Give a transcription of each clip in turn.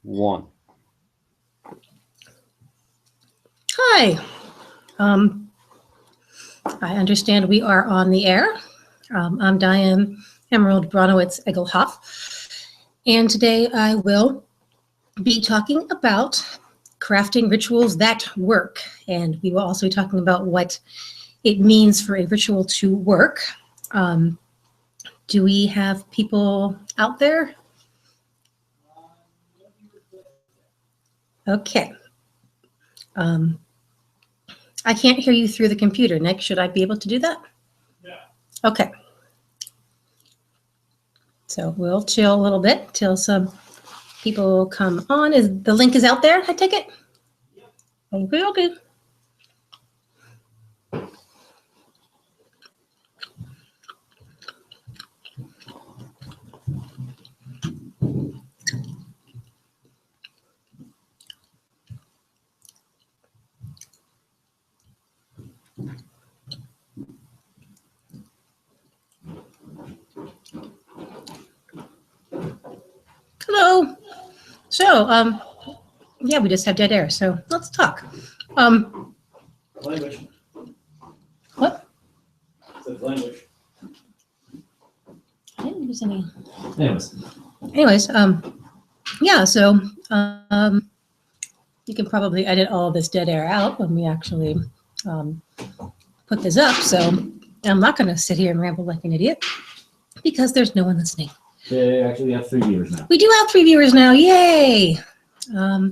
1. Hi. I understand we are on the air. I'm Diane Emerald Bronowicz Egelhoff, and today I will be talking about crafting rituals that work, and we will also be talking about what it means for a ritual to work. Do we have people out there? Okay. I can't hear you through the computer. Nick, should I be able to do that? Yeah. Okay. So we'll chill a little bit till some people come on. The link is out there, I take it? Yep. Okay, okay. Hello. So, yeah, we just have dead air, so let's talk. Language. What? Says language. I didn't use any. Anyways. Yeah, so you can probably edit all of this dead air out when we actually put this up. So I'm not going to sit here and ramble like an idiot because there's no one listening. Actually, we have 3 viewers now. We do have 3 viewers now. Yay! How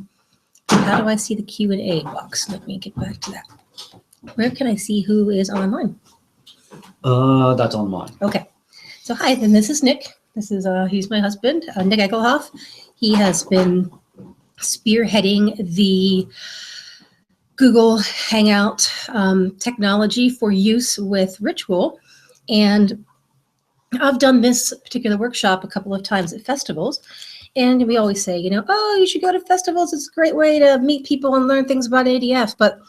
do I see the Q&A box? Let me get back to that. Where can I see who is online? That's on mine. Okay. So hi, then this is Nick. This is he's my husband, Nick Egelhoff. He has been spearheading the Google Hangout technology for use with ritual, and I've done this particular workshop a couple of times at festivals, and we always say, oh, you should go to festivals. It's a great way to meet people and learn things about ADF, but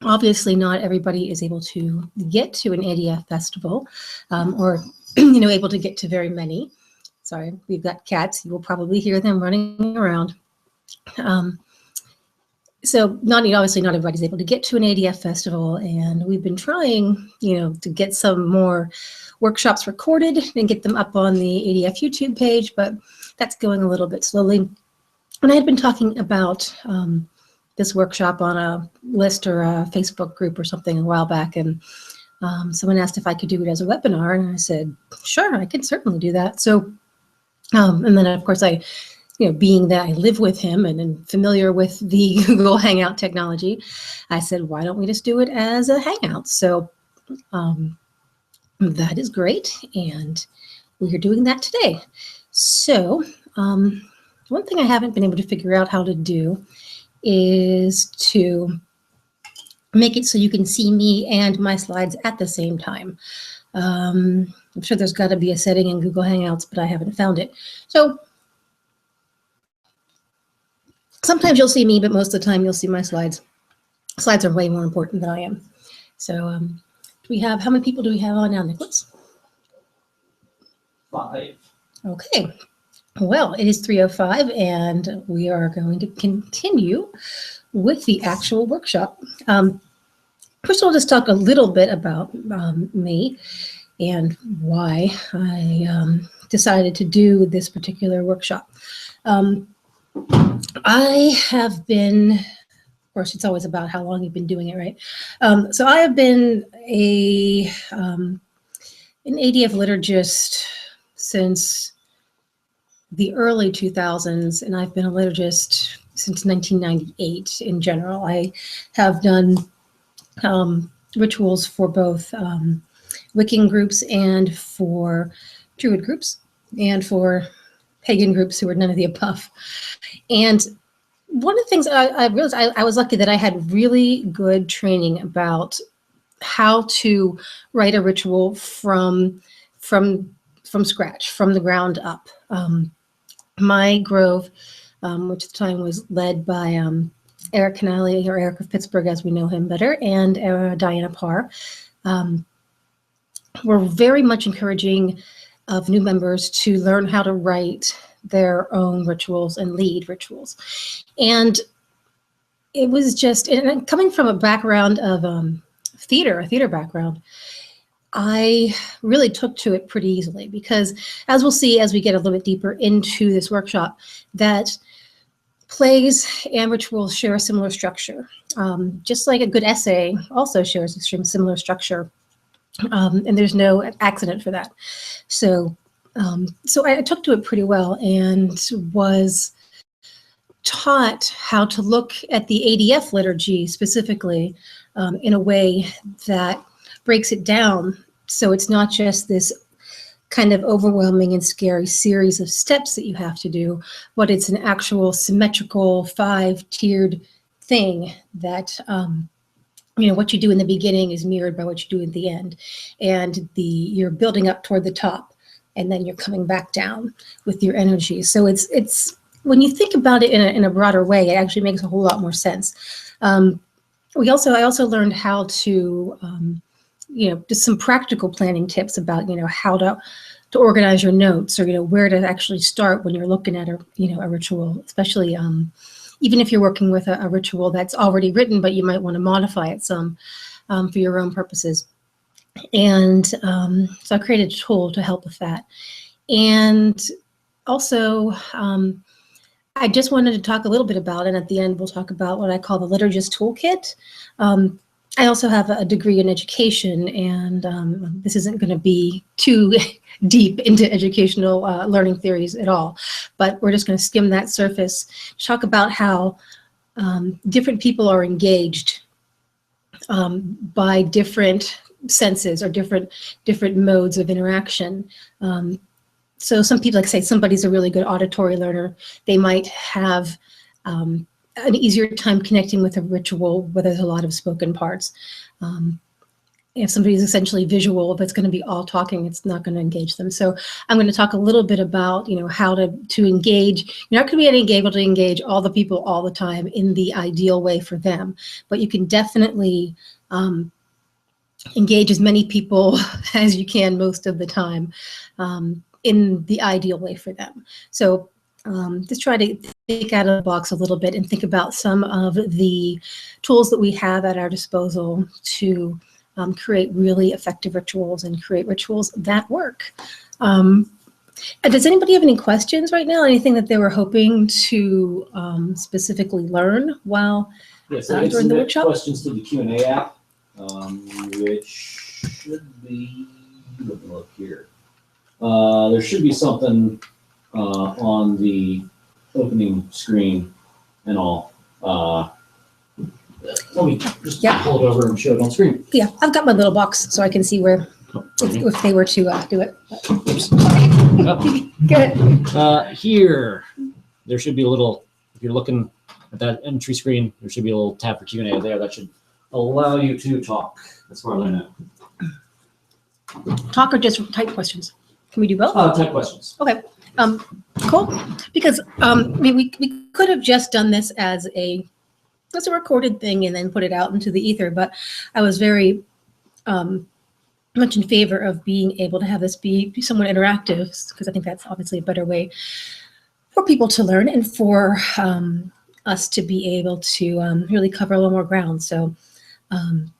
obviously not everybody is able to get to an ADF festival or, able to get to very many. Sorry, we've got cats. You will probably hear them running around. So obviously not everybody's able to get to an ADF festival, and we've been trying, to get some more workshops recorded and get them up on the ADF YouTube page, but that's going a little bit slowly. And I had been talking about this workshop on a list or a Facebook group or something a while back, and someone asked if I could do it as a webinar, and I said, sure, I can certainly do that. So, and then of course being that I live with him and am familiar with the Google Hangout technology, I said, why don't we just do it as a Hangout? So that is great, and we are doing that today. So one thing I haven't been able to figure out how to do is to make it so you can see me and my slides at the same time. I'm sure there's got to be a setting in Google Hangouts, but I haven't found it. So sometimes you'll see me, but most of the time you'll see my slides. Slides are way more important than I am. So how many people do we have on now, Nicholas? 5. Okay. Well, it is 3:05, and we are going to continue with the actual workshop. First, I'll just talk a little bit about me and why I decided to do this particular workshop. I have been, of course, it's always about how long you've been doing it, right? So I have been an ADF liturgist since the early 2000s, and I've been a liturgist since 1998 in general. I have done rituals for both Wiccan groups and for Druid groups and for pagan groups who were none of the above. And one of the things I realized, I was lucky that I had really good training about how to write a ritual from scratch, from the ground up. My grove, which at the time was led by Eric Canali, or Eric of Pittsburgh as we know him better, and Diane Parr, were very much encouraging of new members to learn how to write their own rituals and lead rituals. And it was just, and coming from a background of a theater background, I really took to it pretty easily, because as we'll see as we get a little bit deeper into this workshop, that plays and rituals share a similar structure. Just like a good essay also shares a similar structure, and there's no accident for that. So I took to it pretty well and was taught how to look at the ADF liturgy specifically in a way that breaks it down, so it's not just this kind of overwhelming and scary series of steps that you have to do, but it's an actual symmetrical 5-tiered thing that what you do in the beginning is mirrored by what you do at the end, and you're building up toward the top, and then you're coming back down with your energy. So it's when you think about it in a broader way, it actually makes a whole lot more sense. I also learned how to just some practical planning tips about how to organize your notes, or where to actually start when you're looking at a ritual, especially even if you're working with a ritual that's already written, but you might want to modify it some for your own purposes. And so I created a tool to help with that. And also, I just wanted to talk a little bit about, and at the end we'll talk about what I call the liturgist toolkit. I also have a degree in education, and this isn't going to be too deep into educational learning theories at all, but we're just going to skim that surface, talk about how different people are engaged by different senses or different modes of interaction. So some people, like say somebody's a really good auditory learner, they might have an easier time connecting with a ritual where there's a lot of spoken parts. If somebody's essentially visual, if it's going to be all talking, it's not going to engage them. So I'm going to talk a little bit about how to engage. You're not going to be able to engage all the people all the time in the ideal way for them, but you can definitely engage as many people as you can most of the time in the ideal way for them. So just try to think out of the box a little bit and think about some of the tools that we have at our disposal to create really effective rituals and create rituals that work. Does anybody have any questions right now? Anything that they were hoping to specifically learn while during the workshop? Questions to the Q&A app, which should be, let me look here. There should be something on the opening screen and all. Let me just pull it over and show it on screen. Yeah, I've got my little box so I can see where, if they were to do it. Good. Here, there should be a little, if you're looking at that entry screen, there should be a little tab for Q&A there. That should allow you to talk, as far as I know. Talk or just type questions? Can we do both? Type questions. Okay. Cool. Because we could have just done this as a recorded thing and then put it out into the ether, but I was very much in favor of being able to have this be somewhat interactive, because I think that's obviously a better way for people to learn and for us to be able to really cover a little more ground. So in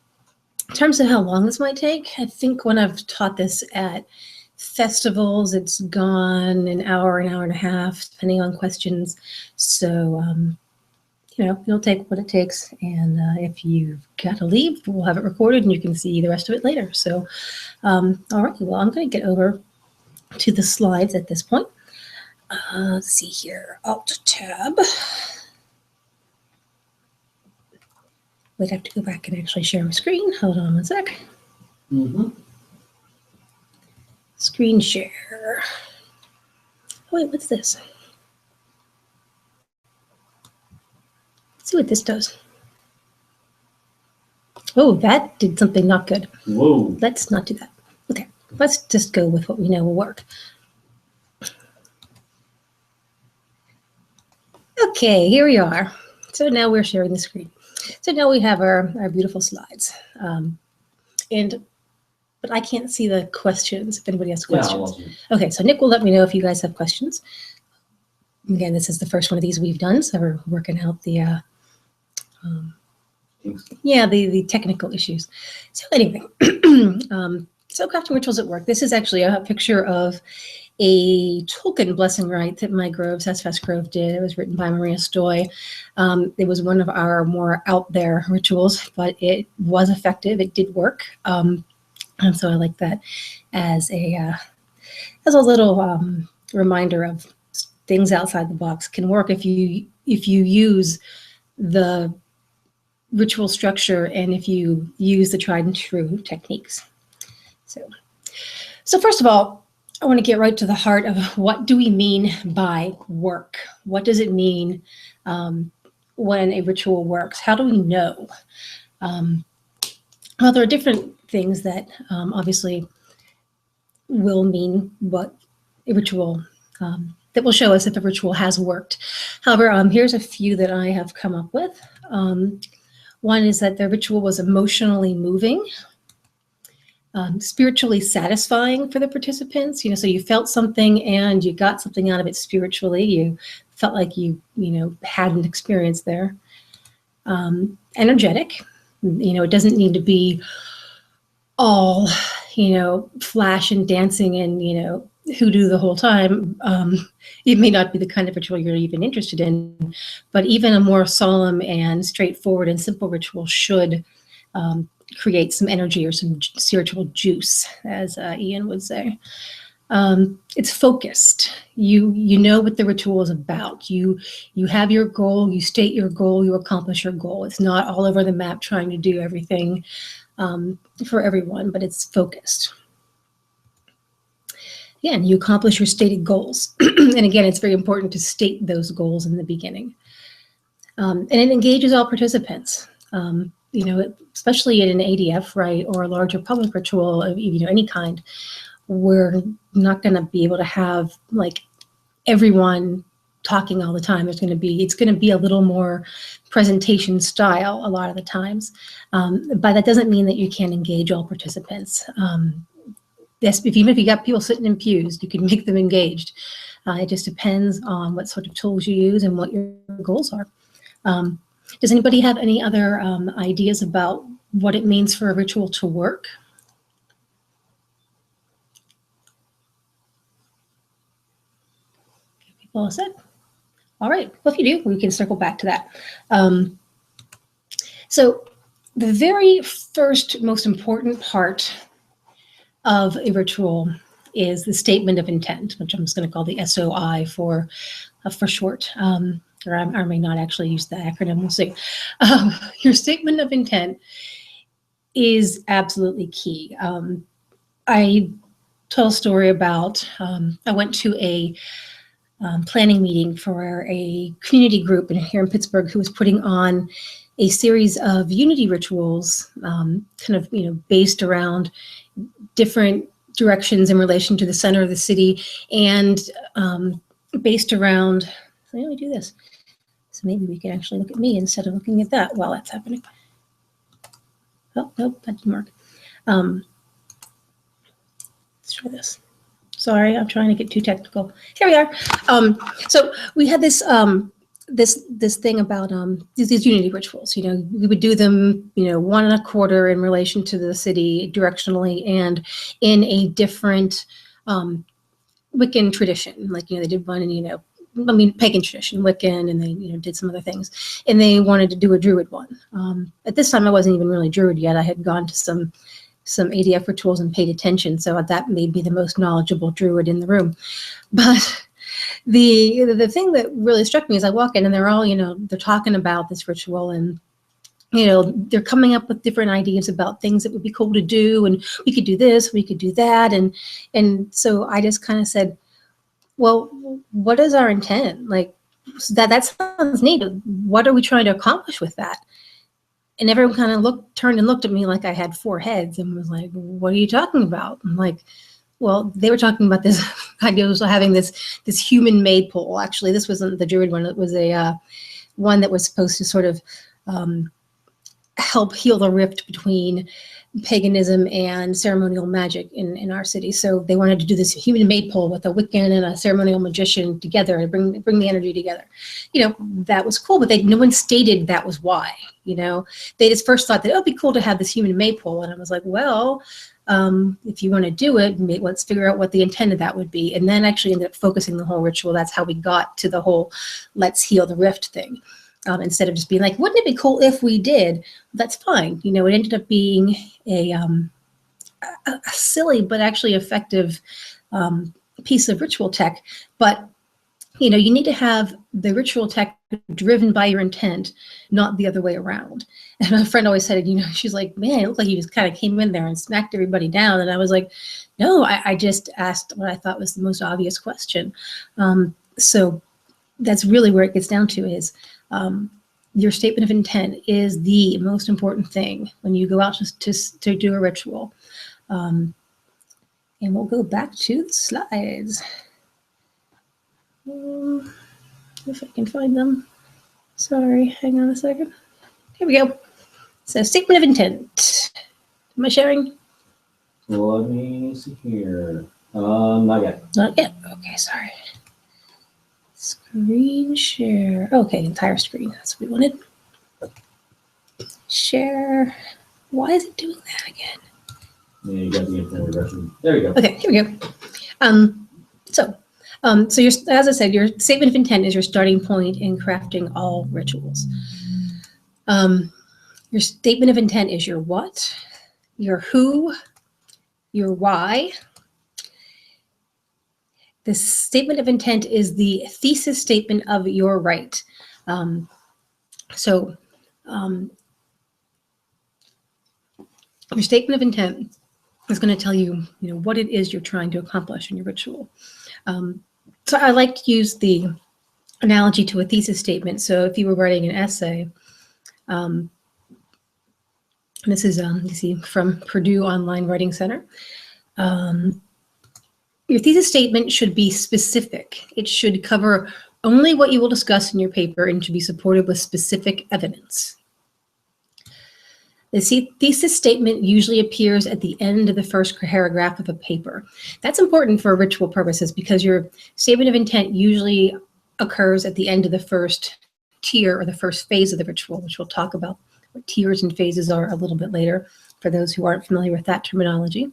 terms of how long this might take, I think when I've taught this at festivals, it's gone an hour and a half, depending on questions. So, it'll take what it takes. And if you've got to leave, we'll have it recorded and you can see the rest of it later. So, all right, well, I'm going to get over to the slides at this point. Let's see here, Alt-Tab. We'd have to go back and actually share my screen. Hold on one sec. Screen share. Oh, wait, what's this? Let's see what this does. Oh, that did something not good. Whoa. Let's not do that. Okay, let's just go with what we know will work. Okay, here we are. So now we're sharing the screen. So now we have our beautiful slides. But I can't see the questions if anybody has questions. Yeah, okay, so Nick will let me know if you guys have questions. again, this is the first one of these we've done, so we're working out the the technical issues. So anyway, so crafting rituals at work. This is actually a picture of a Tolkien blessing rite that my grove, Sassafras Grove, did. It was written by Maria Stoy. It was one of our more out there rituals, but it was effective. It did work, and so I like that as a little reminder of things outside the box can work if you use the ritual structure and if you use the tried and true techniques. So first of all, I want to get right to the heart of what do we mean by work? What does it mean when a ritual works? How do we know? Well, there are different things that obviously will mean what a ritual, that will show us if a ritual has worked. However, here's a few that I have come up with. One is that the ritual was emotionally moving, spiritually satisfying for the participants. So you felt something and you got something out of it spiritually. You felt like you had an experience there. Energetic. It doesn't need to be all, flash and dancing and, hoodoo the whole time. It may not be the kind of ritual you're even interested in, but even a more solemn and straightforward and simple ritual should create some energy or some spiritual juice, as Ian would say. It's focused. You know what the ritual is about. You have your goal, you state your goal, you accomplish your goal. It's not all over the map trying to do everything for everyone, but it's focused. Again, you accomplish your stated goals. And again, it's very important to state those goals in the beginning. And it engages all participants. Especially in an ADF, right, or a larger public ritual of any kind, we're not going to be able to have like everyone talking all the time. It's going to be a little more presentation style a lot of the times, but that doesn't mean that you can't engage all participants. Even if you got people sitting in pews, you can make them engaged. It just depends on what sort of tools you use and what your goals are. Does anybody have any other ideas about what it means for a ritual to work? People said. All right. Well, if you do, we can circle back to that. So the very first, most important part of a ritual is the statement of intent, which I'm just going to call the SOI for short. Or I may not actually use the acronym, we'll see. Your statement of intent is absolutely key. I tell a story about, I went to a planning meeting for a community group here in Pittsburgh who was putting on a series of unity rituals, based around different directions in relation to the center of the city and based around, so let me do this. So maybe we can actually look at me instead of looking at that while that's happening. Oh, nope, that didn't work. Let's try this. Sorry, I'm trying to get too technical. Here we are. So we had this this thing about these unity rituals. We would do them, 1.25 in relation to the city directionally and in a different Wiccan tradition. Like, they did one in, pagan tradition, Wiccan, and they, did some other things. And they wanted to do a Druid one. At this time, I wasn't even really Druid yet. I had gone to some ADF rituals and paid attention, so that made me the most knowledgeable Druid in the room. But the thing that really struck me is I walk in and they're all, they're talking about this ritual and, they're coming up with different ideas about things that would be cool to do, and we could do this, we could do that, and so I just kind of said, well, what is our intent? Like, that sounds neat. What are we trying to accomplish with that? And everyone kind of turned and looked at me like I had 4 heads and was like, what are you talking about? I'm like, well, they were talking about this idea of having this human maypole. Actually, this wasn't the Druid one. It was a one that was supposed to sort of help heal the rift between paganism and ceremonial magic in our city. So they wanted to do this human maypole with a Wiccan and a ceremonial magician together and bring the energy together. You know, that was cool, but no one stated that was why. You know, they just first thought that it'd be cool to have this human maypole, and I was like, well, if you want to do it, let's figure out what the intent of that would be, and then actually ended up focusing the whole ritual. That's how we got to the whole "let's heal the rift" thing. Instead of just being like, wouldn't it be cool if we did? That's fine. You know, it ended up being a silly but actually effective piece of ritual tech. But, you know, you need to have the ritual tech driven by your intent, not the other way around. And my friend always said, you know, she's like, man, it looked like you just kind of came in there and smacked everybody down. And I was like, no, I just asked what I thought was the most obvious question. So that's really where it gets down to is, your statement of intent is the most important thing when you go out to do a ritual. And we'll go back to the slides. If I can find them. Sorry, hang on a second. Here we go. So statement of intent. Am I sharing? Let me see here. Not yet. Not yet. Okay, sorry. Screen share. Okay, entire screen. That's what we wanted. Share. Why is it doing that again? Yeah, you got the intent direction. There you go. Okay, here we go. So as I said, your statement of intent is your starting point in crafting all rituals. Your statement of intent is your what, your who, your why. The statement of intent is the thesis statement of your rite. Your statement of intent is going to tell you, you know, what it is you're trying to accomplish in your ritual. So I like to use the analogy to a thesis statement. So if you were writing an essay, this is you see from Purdue Online Writing Center. Your thesis statement should be specific. It should cover only what you will discuss in your paper and should be supported with specific evidence. The thesis statement usually appears at the end of the first paragraph of a paper. That's important for ritual purposes because your statement of intent usually occurs at the end of the first tier or the first phase of the ritual, which we'll talk about what tiers and phases are a little bit later for those who aren't familiar with that terminology.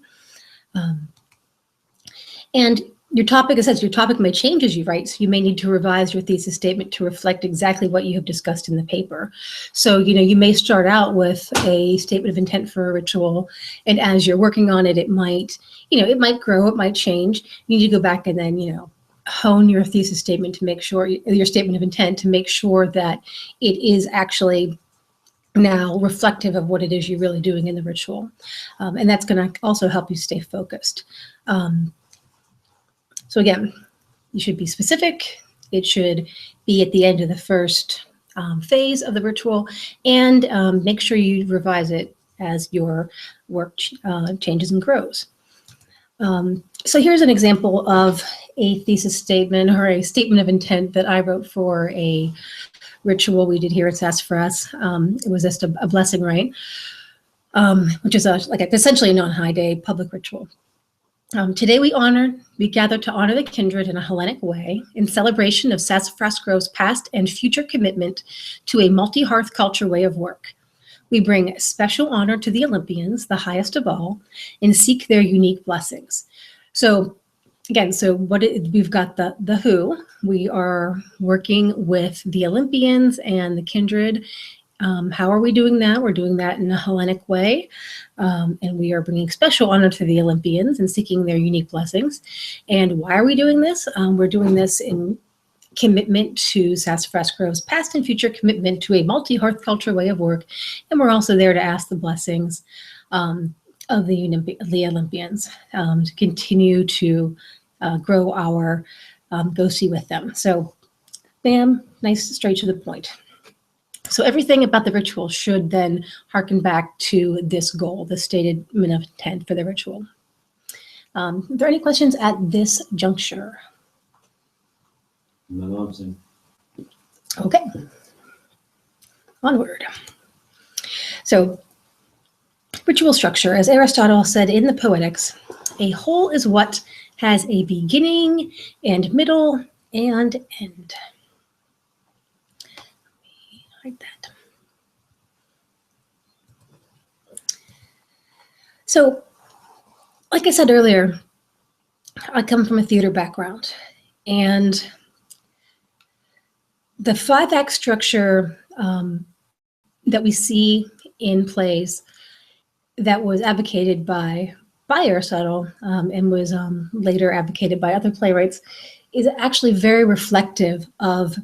And your topic, it says your topic may change as you write, so you may need to revise your thesis statement to reflect exactly what you have discussed in the paper. So, you know, you may start out with a statement of intent for a ritual, and as you're working on it, it might, you know, it might grow, it might change. You need to go back and then, you know, hone your thesis statement to make sure, your statement of intent to make sure that it is actually now reflective of what it is you're really doing in the ritual. And that's going to also help you stay focused. So again, you should be specific. It should be at the end of the first phase of the ritual, and make sure you revise it as your work changes and grows. So here's an example of a thesis statement or a statement of intent that I wrote for a ritual we did here at Sassafras. It was just a blessing rite, which is essentially a non-high day public ritual. Today we gather to honor the kindred in a Hellenic way in celebration of Sassafras Grove's past and future commitment to a multi-hearth culture way of work. We bring special honor to the Olympians, the highest of all, and seek their unique blessings. So again, we've got the who. We are working with the Olympians and the kindred. How are we doing that? We're doing that in a Hellenic way, and we are bringing special honor to the Olympians and seeking their unique blessings. And why are we doing this? We're doing this in commitment to Sassafras Grove's past and future commitment to a multi-hearth culture way of work, and we're also there to ask the blessings of the Olympians to continue to grow our go-see with them. So, bam, nice, straight to the point. So everything about the ritual should then harken back to this goal, the stated intent for the ritual. Are there any questions at this juncture? No. Okay. Onward. So ritual structure, as Aristotle said in the Poetics, a whole is what has a beginning and middle and end. Hide that. So, like I said earlier, I come from a theater background, and the 5-act structure that we see in plays that was advocated by Aristotle and was later advocated by other playwrights is actually very reflective of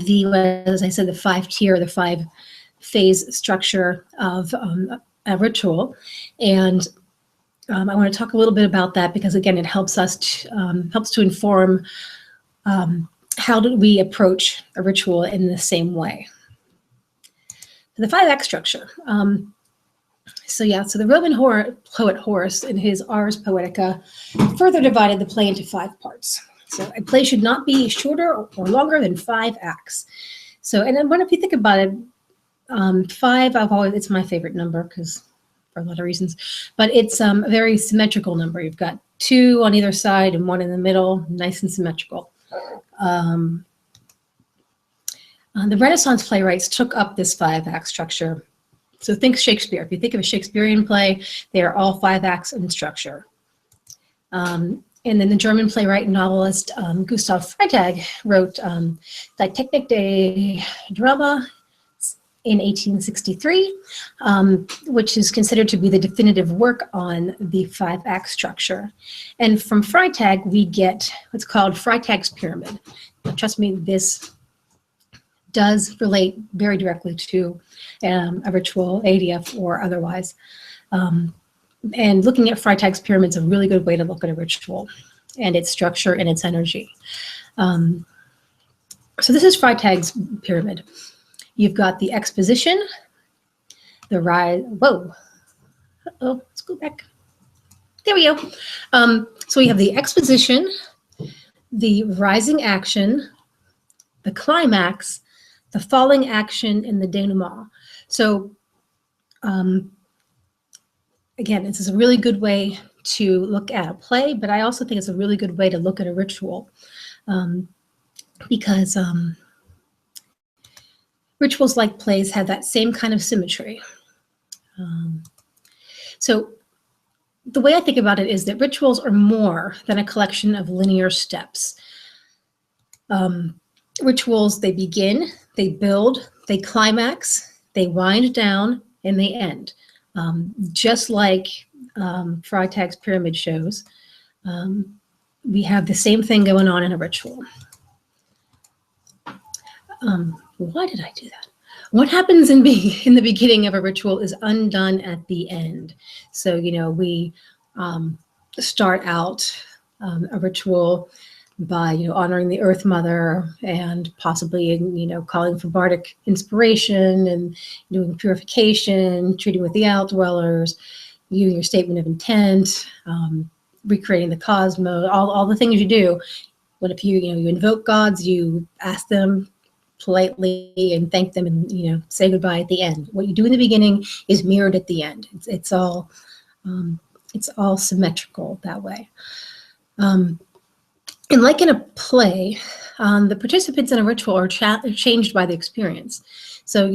the, as I said, the 5-tier, the 5-phase structure of a ritual. And I want to talk a little bit about that because, again, it helps us to inform how do we approach a ritual in the same way. The 5-act structure. So the Roman poet Horace, in his Ars Poetica, further divided the play into 5 parts. So a play should not be shorter or longer than 5 acts. So, and then if you think about it, 5, it's my favorite number because for a lot of reasons, but it's a very symmetrical number. You've got 2 on either side and 1 in the middle, nice and symmetrical. The Renaissance playwrights took up this 5-act structure. So think Shakespeare. If you think of a Shakespearean play, they are all 5 acts in structure. And then the German playwright and novelist Gustav Freytag wrote Die Technik des Drama in 1863, which is considered to be the definitive work on the 5-act structure. And from Freytag, we get what's called Freytag's pyramid. Now, trust me, this does relate very directly to a ritual, ADF or otherwise. And looking at Freytag's pyramid is a really good way to look at a ritual and its structure and its energy. So this is Freytag's pyramid. You've got the exposition, the rise. Whoa. Uh-oh, let's go back. There we go. So we have the exposition, the rising action, the climax, the falling action, and the denouement. So again, this is a really good way to look at a play, but I also think it's a really good way to look at a ritual because rituals like plays have that same kind of symmetry. So the way I think about it is that rituals are more than a collection of linear steps. Rituals, they begin, they build, they climax, they wind down, and they end. Just like Freytag's pyramid shows, we have the same thing going on in a ritual. Why did I do that? What happens in the beginning of a ritual is undone at the end. So, we start out a ritual by, honoring the Earth Mother and possibly, calling for bardic inspiration and doing purification, treating with the outdwellers, using your statement of intent, recreating the cosmos, all the things you do. What if you invoke gods, you ask them politely and thank them and, say goodbye at the end. What you do in the beginning is mirrored at the end. It's all symmetrical that way. And like in a play, the participants in a ritual are changed by the experience. So,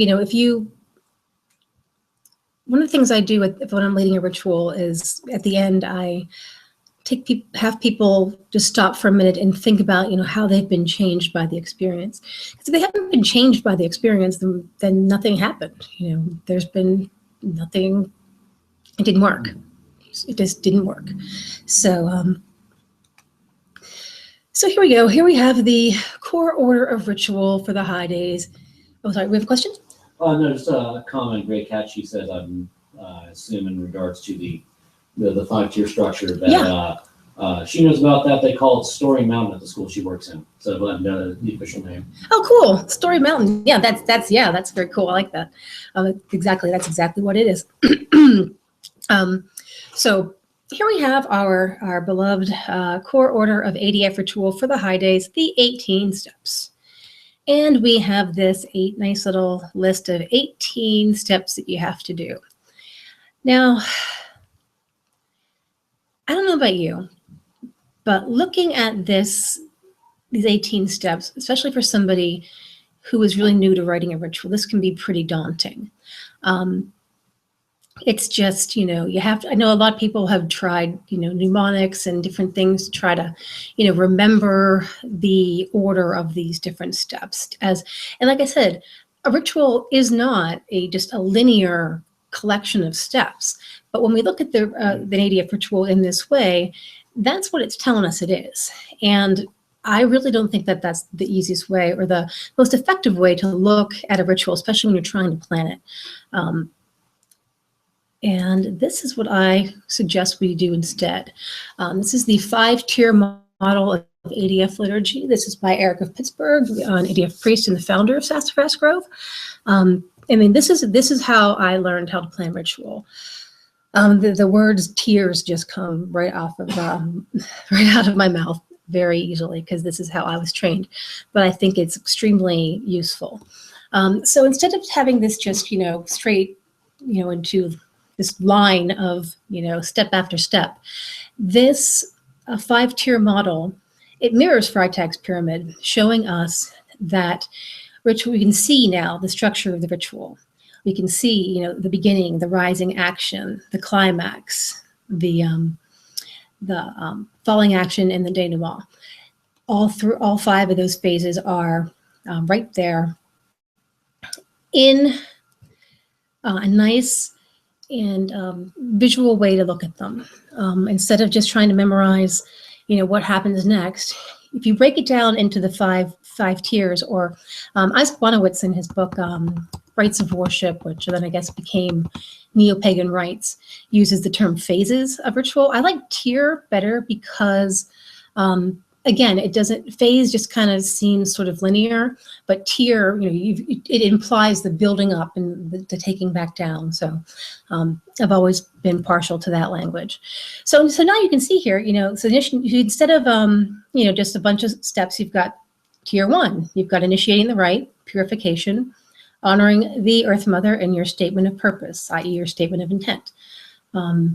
one of the things I do when I'm leading a ritual is at the end, I have people just stop for a minute and think about, how they've been changed by the experience. Because if they haven't been changed by the experience, then nothing happened. There's been nothing, it didn't work. It just didn't work. So, so here we go. Here we have the core order of ritual for the high days. Oh, sorry, we have a question? No, just a comment. Great catch. She says, I assume in regards to the 5-tier structure that she knows about that. They call it Story Mountain at the school she works in. So the official name. Oh, cool. Story Mountain. Yeah, that's very cool. I like that. Exactly. That's exactly what it is. So here we have our beloved core order of ADF ritual for the high days, the 18 steps. And we have this nice little list of 18 steps that you have to do. Now, I don't know about you, but looking at these 18 steps, especially for somebody who is really new to writing a ritual, this can be pretty daunting. It's just, you have to, I know a lot of people have tried, mnemonics and different things to try to, remember the order of these different steps. And like I said, a ritual is not just a linear collection of steps. But when we look at the ADF ritual in this way, that's what it's telling us it is. And I really don't think that that's the easiest way or the most effective way to look at a ritual, especially when you're trying to plan it. And this is what I suggest we do instead. This is the 5-tier model of ADF liturgy. This is by Eric of Pittsburgh, an ADF priest and the founder of Sassafras Grove. This is how I learned how to plan ritual. The words tiers just come right out of my mouth very easily because this is how I was trained. But I think it's extremely useful. So instead of having this just straight into this line of step after step, this 5-tier model, it mirrors Freytag's pyramid, showing us that ritual. We can see now the structure of the ritual. We can see the beginning, the rising action, the climax, the falling action, and the denouement. All 5 of those phases are right there in a nice and visual way to look at them. Instead of just trying to memorize, what happens next, if you break it down into the five tiers, or Isaac Bronowicz in his book, Rites of Worship, which then I guess became Neo-Pagan rites, uses the term phases of ritual. I like tier better because, again, phase just kind of seems sort of linear, but tier, it implies the building up and the taking back down. So I've always been partial to that language. So now you can see here, so instead of, just a bunch of steps, you've got tier 1, you've got initiating the rite, purification, honoring the Earth Mother, and your statement of purpose, i.e. your statement of intent. 2nd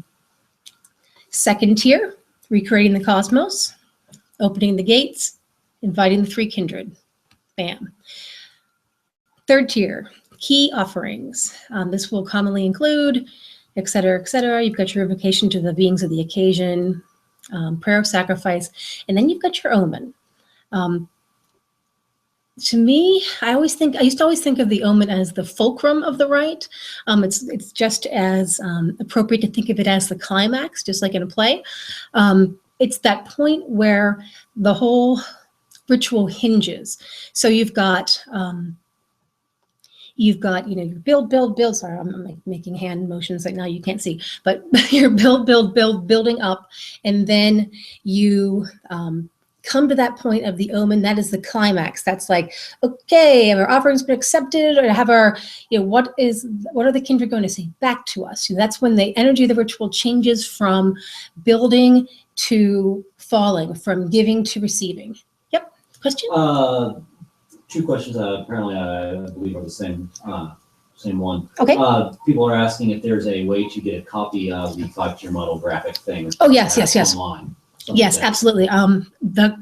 tier, recreating the cosmos, opening the gates, inviting the 3 kindred. Bam. 3rd tier, key offerings. This will commonly include, et cetera, et cetera. You've got your invocation to the beings of the occasion, prayer of sacrifice, and then you've got your omen. To me, I used to always think of the omen as the fulcrum of the rite. It's just as appropriate to think of it as the climax, just like in a play. It's that point where the whole ritual hinges. So you've got your build. Sorry, I'm making hand motions right now. You can't see, but your building up, and then you come to that point of the omen. That is the climax. That's like, okay, have our offerings been accepted, or have our, what are the kindred going to say back to us? That's when the energy of the ritual changes from building to falling, from giving to receiving. Yep. Question? 2 questions. Apparently, I believe are the same one. Okay. People are asking if there's a way to get a copy of the 5-tier model graphic thing. Oh, yes. Online. Yes, absolutely.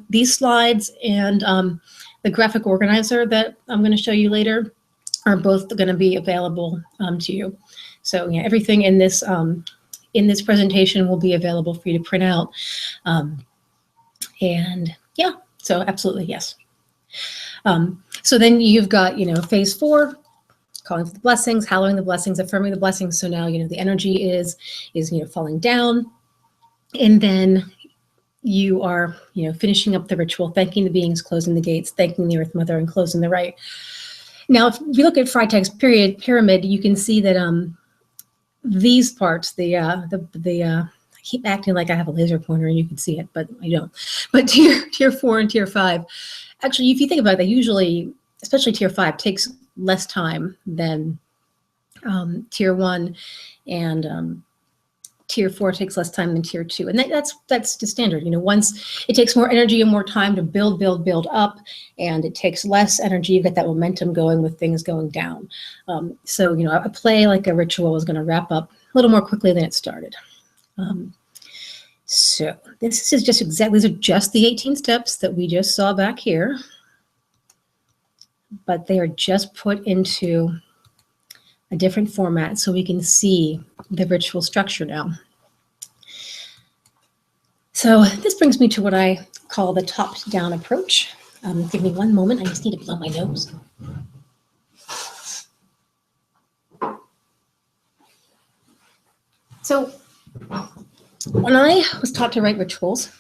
These slides and the graphic organizer that I'm going to show you later are both going to be available to you. So yeah, everything in this presentation will be available for you to print out. And yeah, so absolutely, yes. So then you've got, phase 4, calling for the blessings, hallowing the blessings, affirming the blessings. So now, the energy is falling down, and then you are, finishing up the ritual, thanking the beings, closing the gates, thanking the Earth Mother, and closing the rite. Now, if you look at Freytag's pyramid, you can see that these parts, I keep acting like I have a laser pointer and you can see it, but I don't. But tier 4 and tier 5, actually, if you think about it, they usually, especially tier 5, takes less time than tier 1 and tier 4 takes less time than tier 2, and that's just standard. Once it takes more energy and more time to build up, and it takes less energy, you get that momentum going with things going down. So a play like a ritual is going to wrap up a little more quickly than it started. So this is just exactly, these are just the 18 steps that we just saw back here, but they are just put into a different format so we can see the ritual structure now. So this brings me to what I call the top-down approach. Give me one moment, I just need to blow my nose. So when I was taught to write rituals,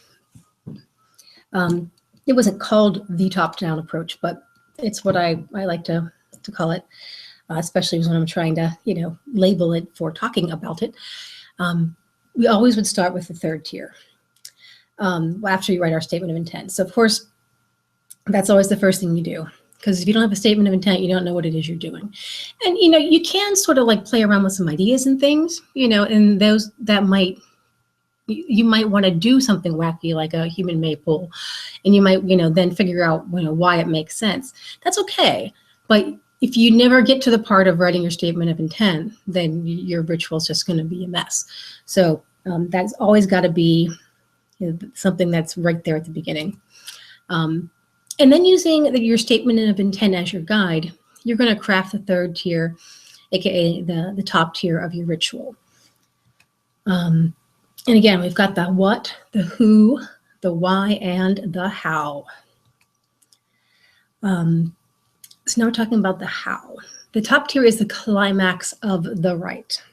it wasn't called the top-down approach, but it's what I like to call it. Especially when I'm trying to, label it for talking about it. We always would start with the third tier after you write our statement of intent. So of course, that's always the first thing you do, because if you don't have a statement of intent, you don't know what it is you're doing. And, you can sort of like play around with some ideas and things, and those that you might want to do something wacky like a human maypole, and you might, then figure out, why it makes sense. That's okay. But if you never get to the part of writing your statement of intent, then your ritual is just going to be a mess. So that's always got to be something that's right there at the beginning. And then using your statement of intent as your guide, you're going to craft the third tier, aka the top tier of your ritual. And again, we've got the what, the who, the why, and the how. So now we're talking about the how. The top tier is the climax of the rite,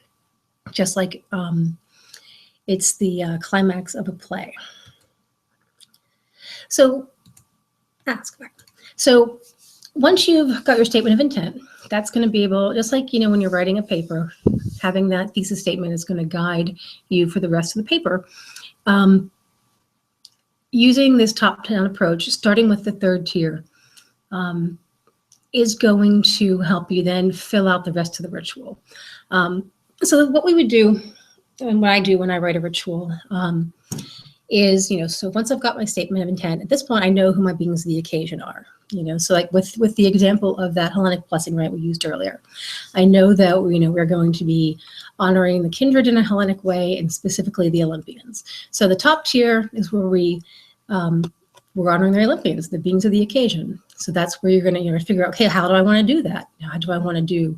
just like it's the climax of a play. So, So once you've got your statement of intent, that's going to be able, just like, when you're writing a paper, having that thesis statement is going to guide you for the rest of the paper. Using this top-down approach, starting with the third tier, is going to help you then fill out the rest of the ritual. So what we would do, and what I do when I write a ritual, is, so once I've got my statement of intent, at this point, I know who my beings of the occasion are. So like with the example of that Hellenic blessing rite we used earlier, I know that, we're going to be honoring the kindred in a Hellenic way, and specifically the Olympians. So the top tier is where we're honoring the Olympians, the beings of the occasion. So that's where you're going to figure out, okay, how do I want to do that? How do I want to do,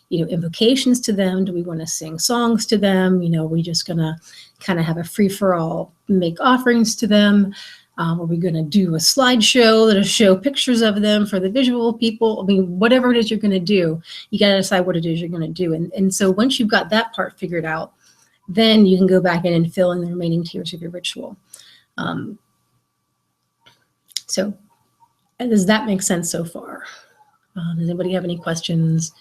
invocations to them? Do we want to sing songs to them? Are we just going to kind of have a free-for-all, make offerings to them? Are we going to do a slideshow that'll show pictures of them for the visual people? I mean, whatever it is you're going to do, you got to decide what it is you're going to do. And so once you've got that part figured out, then you can go back in and fill in the remaining tiers of your ritual. So does that make sense so far? Does anybody have any questions?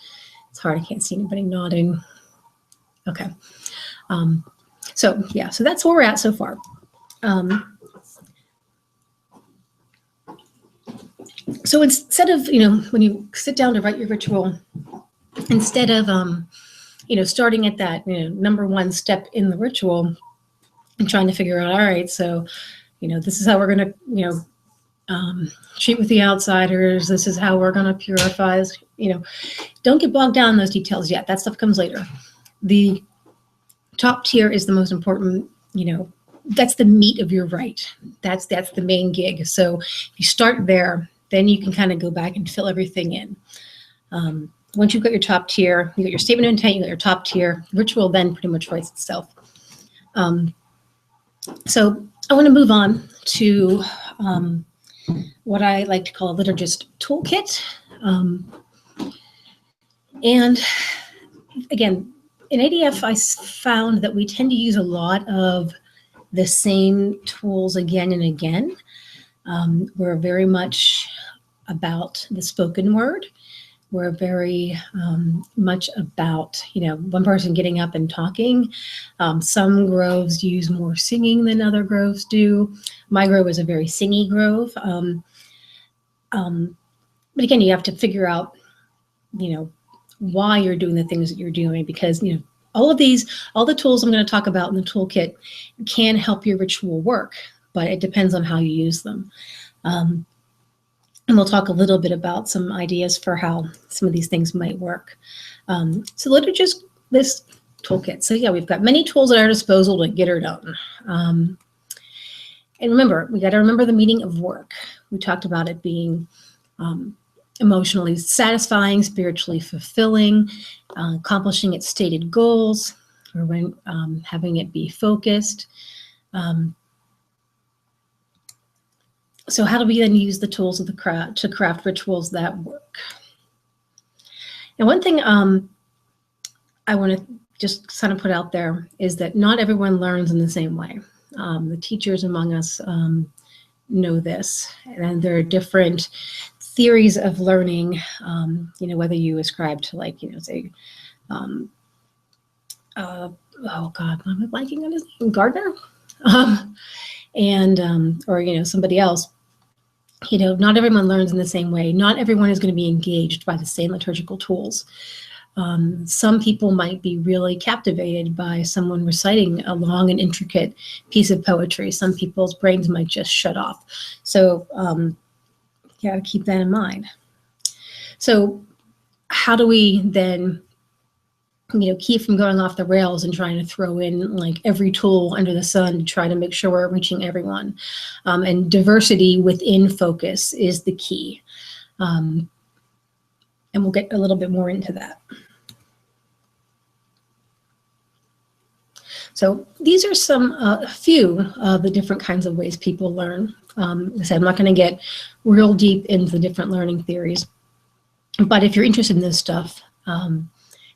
It's hard, I can't see anybody nodding. Okay. So yeah, so that's where we're at so far. So instead of, when you sit down to write your ritual, instead of, starting at that, number one step in the ritual and trying to figure out, all right, so, this is how we're going to, treat with the outsiders. This is how we're going to purify. Don't get bogged down in those details yet. That stuff comes later. The top tier is the most important, that's the meat of your rite. That's the main gig. So if you start there, then you can kind of go back and fill everything in. Once you've got your top tier, you got your statement of intent, you got your top tier, ritual then pretty much writes itself. So I want to move on to what I like to call a liturgist toolkit. And again, in ADF, I found that we tend to use a lot of the same tools again and again. We're very much about the spoken word. We're very much about, one person getting up and talking. Some groves use more singing than other groves do. My grove is a very singy grove. But again, you have to figure out, why you're doing the things that you're doing, because, all the tools I'm going to talk about in the toolkit can help your ritual work, but it depends on how you use them. And we'll talk a little bit about some ideas for how some of these things might work. So liturgist this toolkit. So yeah, we've got many tools at our disposal to get her done. And remember, we got to remember the meaning of work. We talked about it being emotionally satisfying, spiritually fulfilling, accomplishing its stated goals, or when having it be focused. So how do we then use the tools of the craft to craft rituals that work? And one thing I want to just kind of put out there is that not everyone learns in the same way. The teachers among us know this, and there are different theories of learning, whether you ascribe to, like, say, oh God, am I blanking on his name? Gardner? Or somebody else. Not everyone learns in the same way. Not everyone is going to be engaged by the same liturgical tools. Some people might be really captivated by someone reciting a long and intricate piece of poetry. Some people's brains might just shut off. So you got to keep that in mind. So how do we then keep from going off the rails and trying to throw in like every tool under the sun to try to make sure we're reaching everyone? And diversity within focus is the key. And we'll get a little bit more into that. So these are a few of the different kinds of ways people learn. Like I said, I'm not going to get real deep into the different learning theories, but if you're interested in this stuff,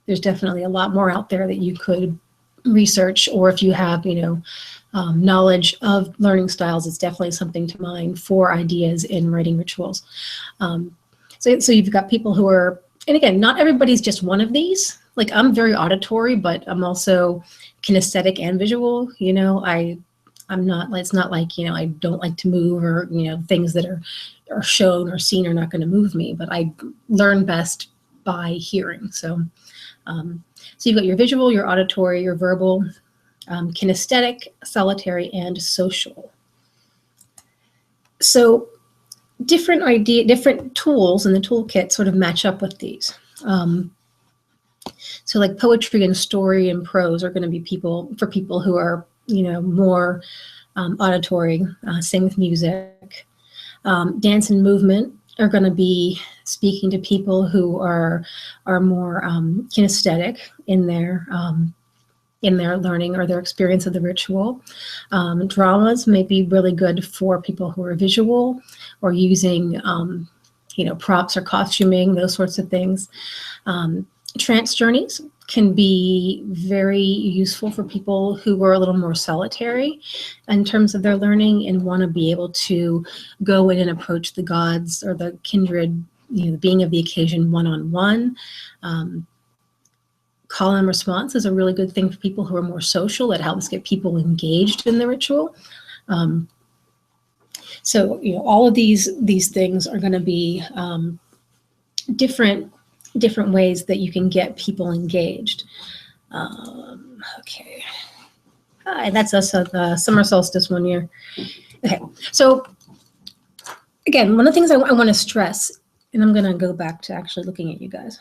there's definitely a lot more out there that you could research, or if you have, knowledge of learning styles, it's definitely something to mine for ideas in writing rituals. So you've got people who are, and again, not everybody's just one of these. Like, I'm very auditory, but I'm also kinesthetic and visual. I'm not, it's not like, I don't like to move, or, things that are shown or seen are not going to move me, but I learn best by hearing. So you've got your visual, your auditory, your verbal, kinesthetic, solitary, and social. So different tools in the toolkit sort of match up with these. So like poetry and story and prose are going to be for people who are, more auditory. Same with music. Dance and movement are going to be speaking to people who are more kinesthetic in their learning or their experience of the ritual. Dramas may be really good for people who are visual or using, props or costuming, those sorts of things. Trance journeys can be very useful for people who are a little more solitary in terms of their learning and want to be able to go in and approach the gods or the kindred, the being of the occasion one-on-one. Call and response is a really good thing for people who are more social. It helps get people engaged in the ritual. So all of these things are going to be different ways that you can get people engaged. Okay. Hi, that's us at the summer solstice one year. Okay, so again, one of the things I want to stress, and I'm going to go back to actually looking at you guys.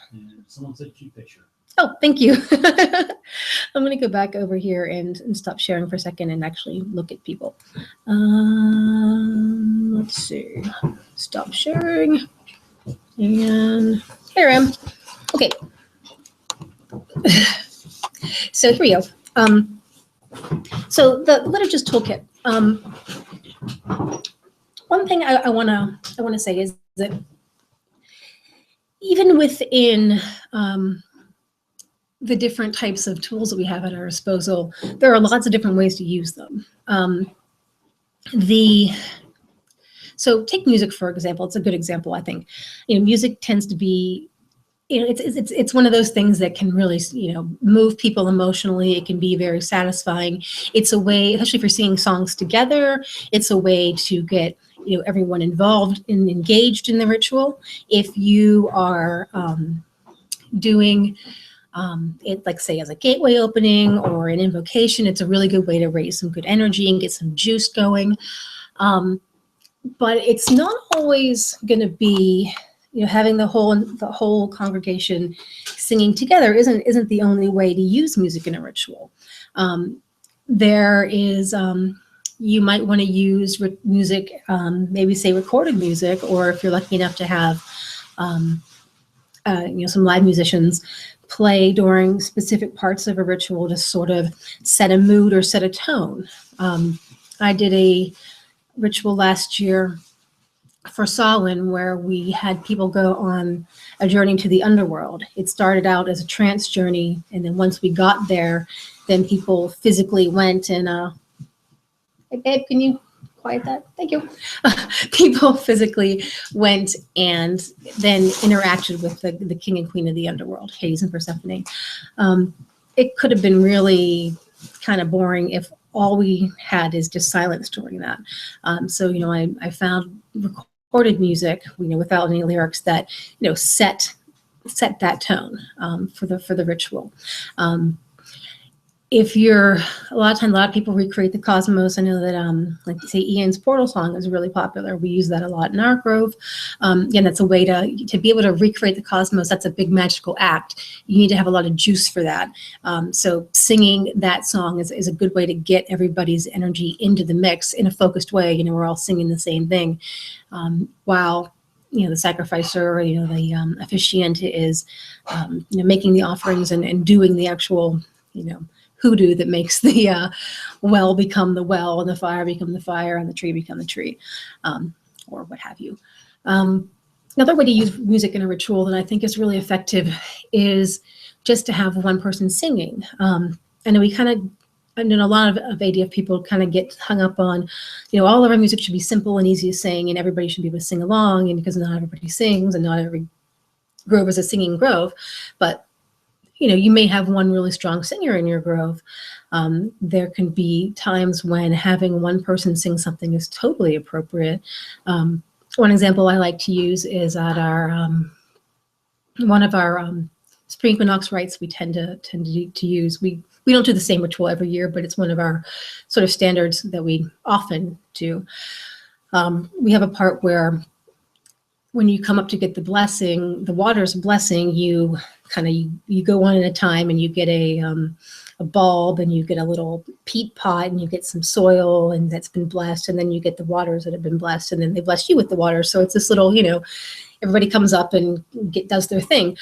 Someone said cute picture. Oh, thank you. I'm going to go back over here and stop sharing for a second and actually look at people. Let's see. Stop sharing. And here I am. Okay. So here we go. So the liturgist toolkit. One thing I want to say is that even within the different types of tools that we have at our disposal, there are lots of different ways to use them. So take music, for example. It's a good example, I think. Music tends to be, it's one of those things that can really, move people emotionally. It can be very satisfying. It's a way, especially if you're singing songs together, it's a way to get, everyone involved and engaged in the ritual. If you are doing It, like say, as a gateway opening or an invocation, it's a really good way to raise some good energy and get some juice going. But it's not always going to be, having the whole congregation singing together isn't the only way to use music in a ritual. There is, you might want to use music, maybe say recorded music, or if you're lucky enough to have, some live musicians play during specific parts of a ritual to sort of set a mood or set a tone. I did a ritual last year for Samhain where we had people go on a journey to the underworld. It started out as a trance journey, and then once we got there, then people physically went and hey babe, can you quiet that? Thank you. People physically went and then interacted with the king and queen of the underworld, Hades and Persephone. It could have been really kind of boring if all we had is just silence during that. So I found recorded music, without any lyrics that set that tone for the ritual. If you're, a lot of people recreate the cosmos. I know that, like say, Ian's Portal song is really popular. We use that a lot in our grove. Again, that's a way to be able to recreate the cosmos. That's a big magical act. You need to have a lot of juice for that. So singing that song is a good way to get everybody's energy into the mix in a focused way. We're all singing the same thing, while the sacrificer, or the officiant is, making the offerings and doing the actual, hoodoo that makes the well become the well, and the fire become the fire, and the tree become the tree, or what have you. Another way to use music in a ritual that I think is really effective is just to have one person singing. I know a lot of ADF people kind of get hung up on, all of our music should be simple and easy to sing, and everybody should be able to sing along, and because not everybody sings, and not every grove is a singing grove, but you may have one really strong singer in your grove. There can be times when having one person sing something is totally appropriate. One example I like to use is at our one of our spring equinox rites we tend to use. We don't do the same ritual every year, but it's one of our sort of standards that we often do. We have a part where when you come up to get the blessing, the water's blessing, you go one at a time, and you get a bulb, and you get a little peat pot, and you get some soil, and that's been blessed, and then you get the waters that have been blessed, and then they bless you with the water. So it's this little, everybody comes up and does their thing.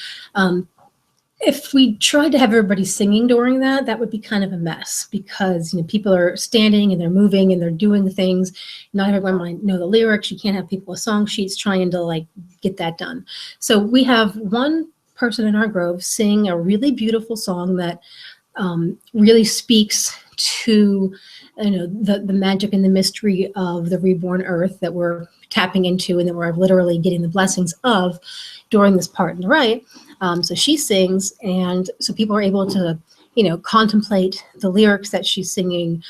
If we tried to have everybody singing during that, that would be kind of a mess, because people are standing and they're moving and they're doing things. Not everyone might know the lyrics. You can't have people with song sheets trying to get that done. So we have one person in our grove sing a really beautiful song that really speaks to the magic and the mystery of the reborn earth that we're tapping into, and that we're literally getting the blessings of during this part in the rite. So she sings, and so people are able to, contemplate the lyrics that she's singing,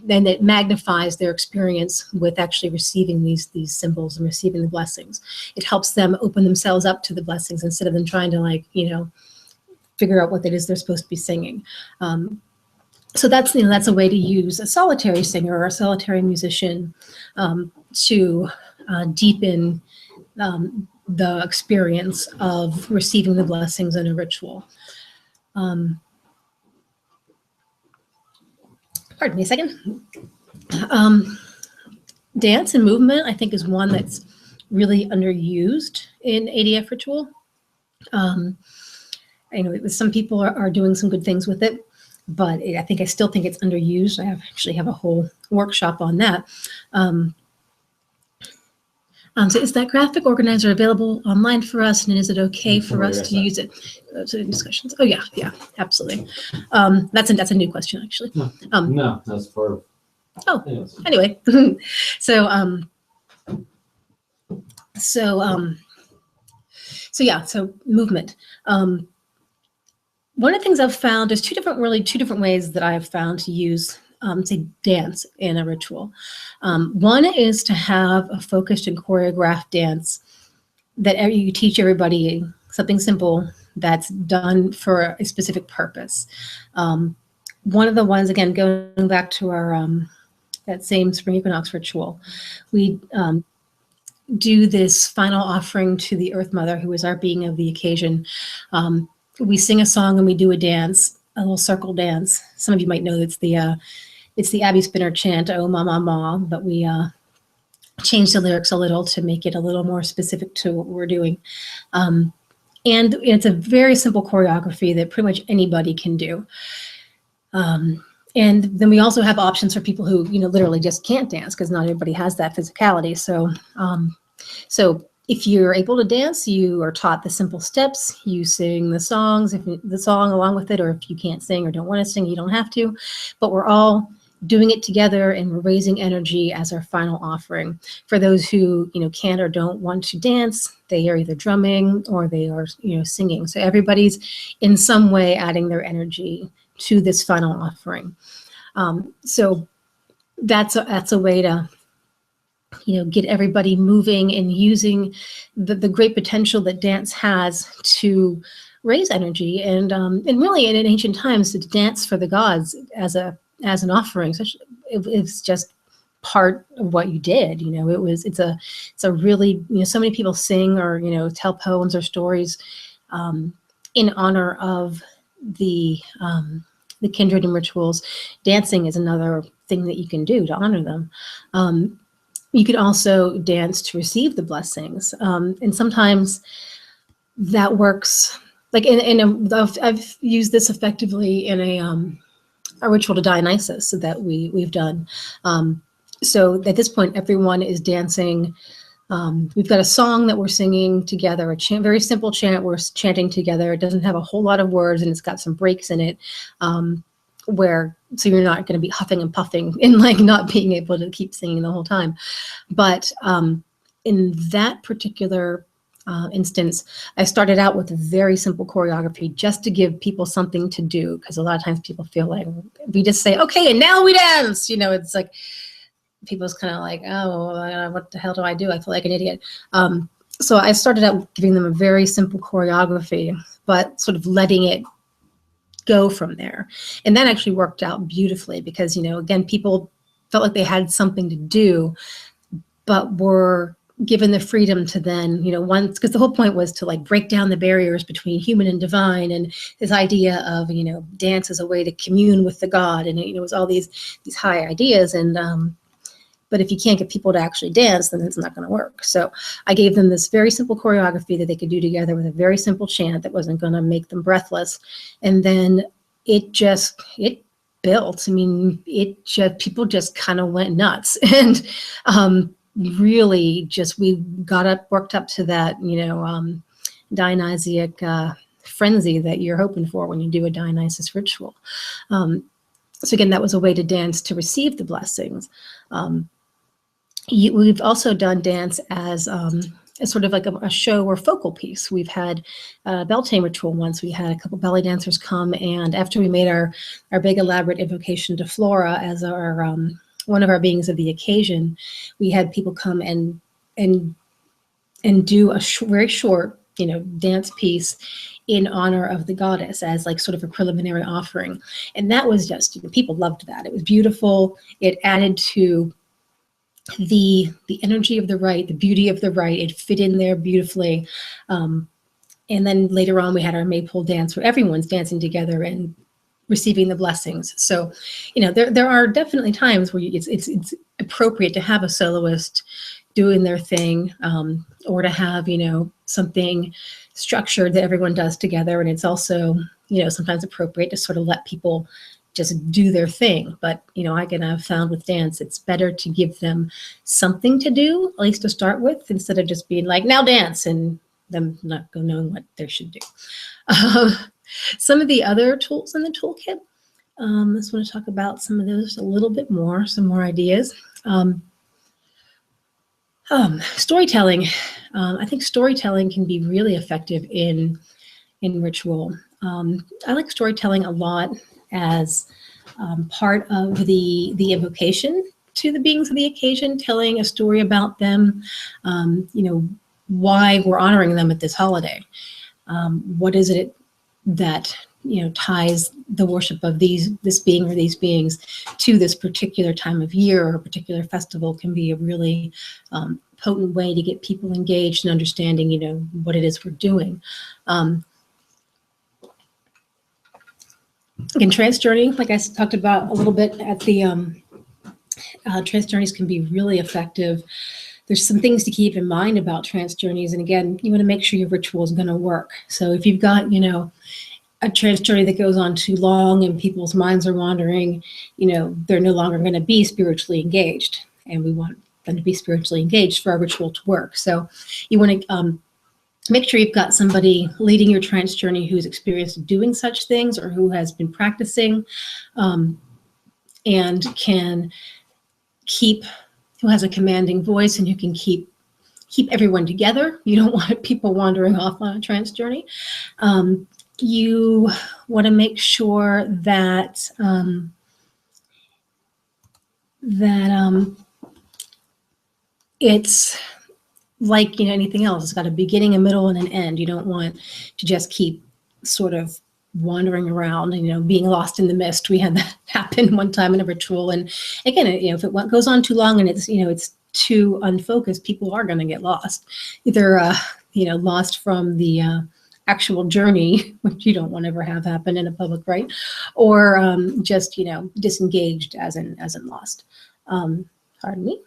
and it magnifies their experience with actually receiving these symbols and receiving the blessings. It helps them open themselves up to the blessings instead of them trying to figure out what it is they're supposed to be singing. So that's a way to use a solitary singer or a solitary musician to deepen the experience of receiving the blessings in a ritual. Pardon me a second. Dance and movement, I think, is one that's really underused in ADF ritual. I know some people are doing some good things with it, but I still think it's underused. I actually have a whole workshop on that. So is that graphic organizer available online for us, and is it okay for us to use it? So discussions. Oh yeah, absolutely. That's a new question, actually. No, that's part of. Oh, anyway, so movement. One of the things I've found, there's two different ways that I have found to use say dance in a ritual. One is to have a focused and choreographed dance that you teach everybody something simple, that's done for a specific purpose. One of the ones, again, going back to our that same spring equinox ritual, we do this final offering to the Earth Mother, who is our being of the occasion. We sing a song and we do a dance, a little circle dance. Some of you might know it's the Abby Spinner chant, "Oh Ma Ma Ma," but we changed the lyrics a little to make it a little more specific to what we're doing. And it's a very simple choreography that pretty much anybody can do. And then we also have options for people who, literally just can't dance, because not everybody has that physicality. So, so if you're able to dance, you are taught the simple steps, you sing the songs, the song along with it, or if you can't sing or don't want to sing, you don't have to, but we're all doing it together and we're raising energy as our final offering. For those who, can't or don't want to dance, they are either drumming or they are, singing. So everybody's in some way adding their energy to this final offering. So that's a way to, get everybody moving and using the great potential that dance has to raise energy. And really in ancient times, to dance for the gods as an offering, it's just part of what you did. It's a really, so many people sing or, tell poems or stories in honor of the kindred and rituals. Dancing is another thing that you can do to honor them. You can also dance to receive the blessings. And sometimes that works, like I've used this effectively in a ritual to Dionysus that we've done. So at this point, everyone is dancing. We've got a song that we're singing together, a chant, very simple chant we're chanting together. It doesn't have a whole lot of words and it's got some breaks in it, so you're not going to be huffing and puffing and like not being able to keep singing the whole time. But in that particular instance, I started out with a very simple choreography just to give people something to do, because a lot of times people feel like we just say, okay, and now we dance. It's like people's kind of like, oh, what the hell do I do? I feel like an idiot. So I started out giving them a very simple choreography, but sort of letting it go from there. And that actually worked out beautifully because, again, people felt like they had something to do, but were given the freedom to then, once, because the whole point was to like break down the barriers between human and divine, and this idea of, dance as a way to commune with the god. And it was all these high ideas. And, but if you can't get people to actually dance, then it's not going to work. So I gave them this very simple choreography that they could do together with a very simple chant that wasn't going to make them breathless. And then it built. I mean, people just kind of went nuts. And really just, we worked up to that, Dionysiac frenzy that you're hoping for when you do a Dionysus ritual. So again, that was a way to dance to receive the blessings. We've also done dance as sort of like a show or focal piece. We've had a Beltane ritual once. We had a couple belly dancers come, and after we made our big elaborate invocation to Flora as our one of our beings of the occasion, we had people come and do a very short, dance piece in honor of the goddess as like sort of a preliminary offering. And that was just, people loved that. It was beautiful. It added to the energy of the rite, the beauty of the rite. It fit in there beautifully. And then later on, we had our maypole dance where everyone's dancing together and receiving the blessings. So, there are definitely times where it's appropriate to have a soloist doing their thing, or to have, something structured that everyone does together. And it's also, sometimes appropriate to sort of let people just do their thing. But, I've found with dance, it's better to give them something to do, at least to start with, instead of just being like, now dance, and them not knowing what they should do. Some of the other tools in the toolkit, I just want to talk about some of those a little bit more, some more ideas. Storytelling. I think storytelling can be really effective in ritual. I like storytelling a lot as part of the invocation to the beings of the occasion, telling a story about them, why we're honoring them at this holiday. What is it that ties the worship of this being or these beings to this particular time of year or a particular festival can be a really potent way to get people engaged and understanding, what it is we're doing. Again, trance journey, like I talked about a little bit at the trance journeys can be really effective. There's some things to keep in mind about trance journeys. And again, you want to make sure your ritual is going to work. So if you've got, a trance journey that goes on too long and people's minds are wandering, they're no longer going to be spiritually engaged. And we want them to be spiritually engaged for our ritual to work. So you want to make sure you've got somebody leading your trance journey who's experienced doing such things or who has been practicing and who has a commanding voice and who can keep everyone together. You don't want people wandering off on a trance journey. You want to make sure that it's like anything else. It's got a beginning, a middle, and an end. You don't want to just keep sort of wandering around, being lost in the mist. We had that happen one time in a ritual, and again, if it goes on too long and it's too unfocused, people are going to get lost. Either lost from the actual journey, which you don't want to ever have happen in a public rite, or just disengaged as in lost. Pardon me.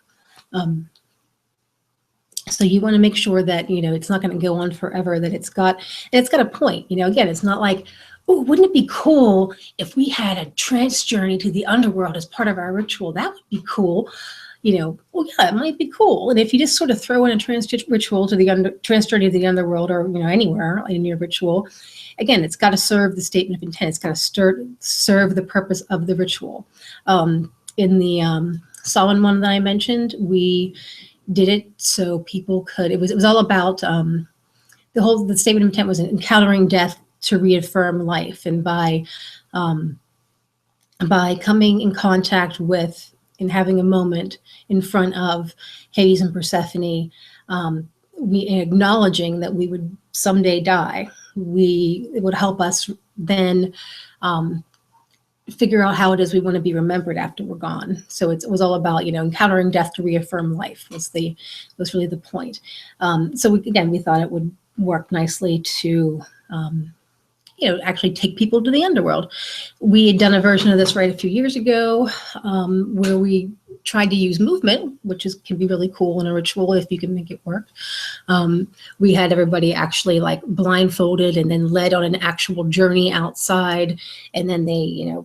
So you want to make sure that it's not going to go on forever, that it's got a point. Again, it's not like, oh, wouldn't it be cool if we had a trance journey to the underworld as part of our ritual? That would be cool. Well, yeah, it might be cool. And if you just sort of throw in a trance ritual to the trance journey to the underworld, or anywhere in your ritual, again, it's got to serve the statement of intent. It's got to serve the purpose of the ritual. In the Samhain one that I mentioned, we did it so people could. It was all about the statement of intent was encountering death to reaffirm life, and by coming in contact with and having a moment in front of Hades and Persephone, we acknowledging that we would someday die. It would help us then figure out how it is we want to be remembered after we're gone. So it was all about encountering death to reaffirm life was really the point. So we thought it would work nicely to actually take people to the underworld. We had done a version of this a few years ago where we tried to use movement, which can be really cool in a ritual if you can make it work. We had everybody actually blindfolded and then led on an actual journey outside, and then they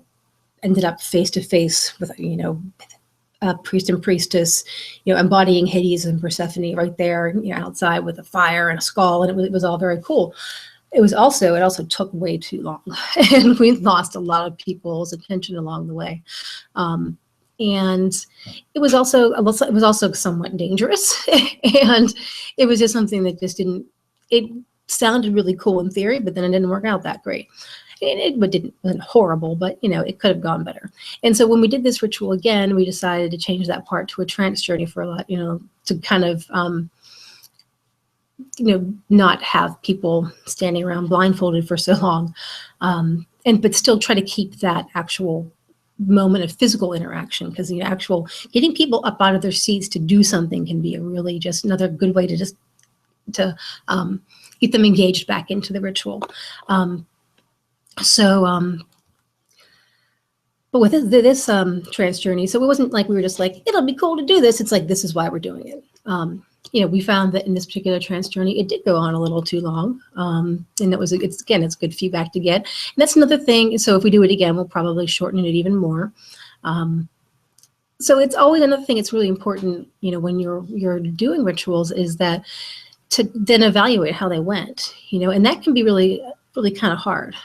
ended up face to face with a priest and priestess, embodying Hades and Persephone right there, outside with a fire and a skull, and it was all very cool. It also took way too long, and we lost a lot of people's attention along the way. And it was also somewhat dangerous, and it was just something that just didn't. It sounded really cool in theory, but then it didn't work out that great. It wasn't horrible, but it could have gone better. And so when we did this ritual again, we decided to change that part to a trance journey for a lot, to kind of not have people standing around blindfolded for so long, but still try to keep that actual moment of physical interaction, because actual getting people up out of their seats to do something can be a really just another good way to get them engaged back into the ritual. But with this trance journey, so it wasn't like we were just like, it'll be cool to do this. It's like, this is why we're doing it. We found that in this particular trance journey, it did go on a little too long. And it's good feedback to get. And that's another thing. So if we do it again, we'll probably shorten it even more. So it's always another thing. It's really important, when you're doing rituals, is that to then evaluate how they went, and that can be really, really kind of hard.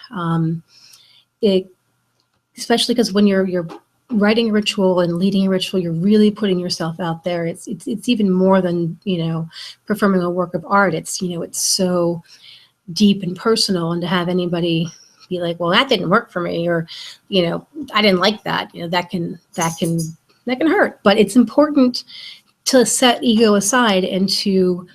Especially because when you're writing a ritual and leading a ritual, you're really putting yourself out there. It's even more than performing a work of art. It's so deep and personal, and to have anybody be like, well, that didn't work for me, or I didn't like that. That can hurt. But it's important to set ego aside and to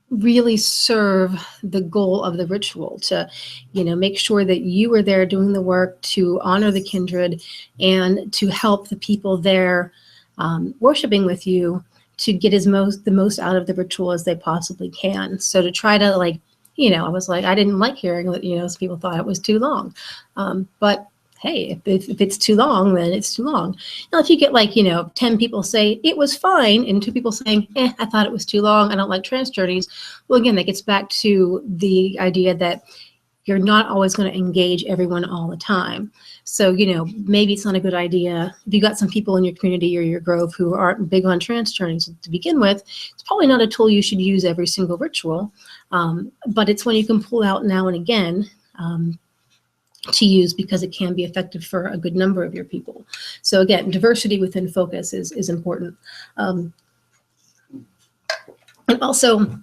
really serve the goal of the ritual, to, make sure that you are there doing the work to honor the kindred and to help the people there worshiping with you to get the most out of the ritual as they possibly can. So to try to I was like, I didn't like hearing that, some people thought it was too long. But hey, if it's too long, then it's too long. Now, if you get 10 people say it was fine and 2 people saying, I thought it was too long, I don't like trance journeys. Well, again, that gets back to the idea that you're not always going to engage everyone all the time. So, maybe it's not a good idea. If you got some people in your community or your grove who aren't big on trance journeys to begin with, it's probably not a tool you should use every single ritual. But it's one you can pull out now and again to use, because it can be effective for a good number of your people. So again, diversity within focus is important. And also,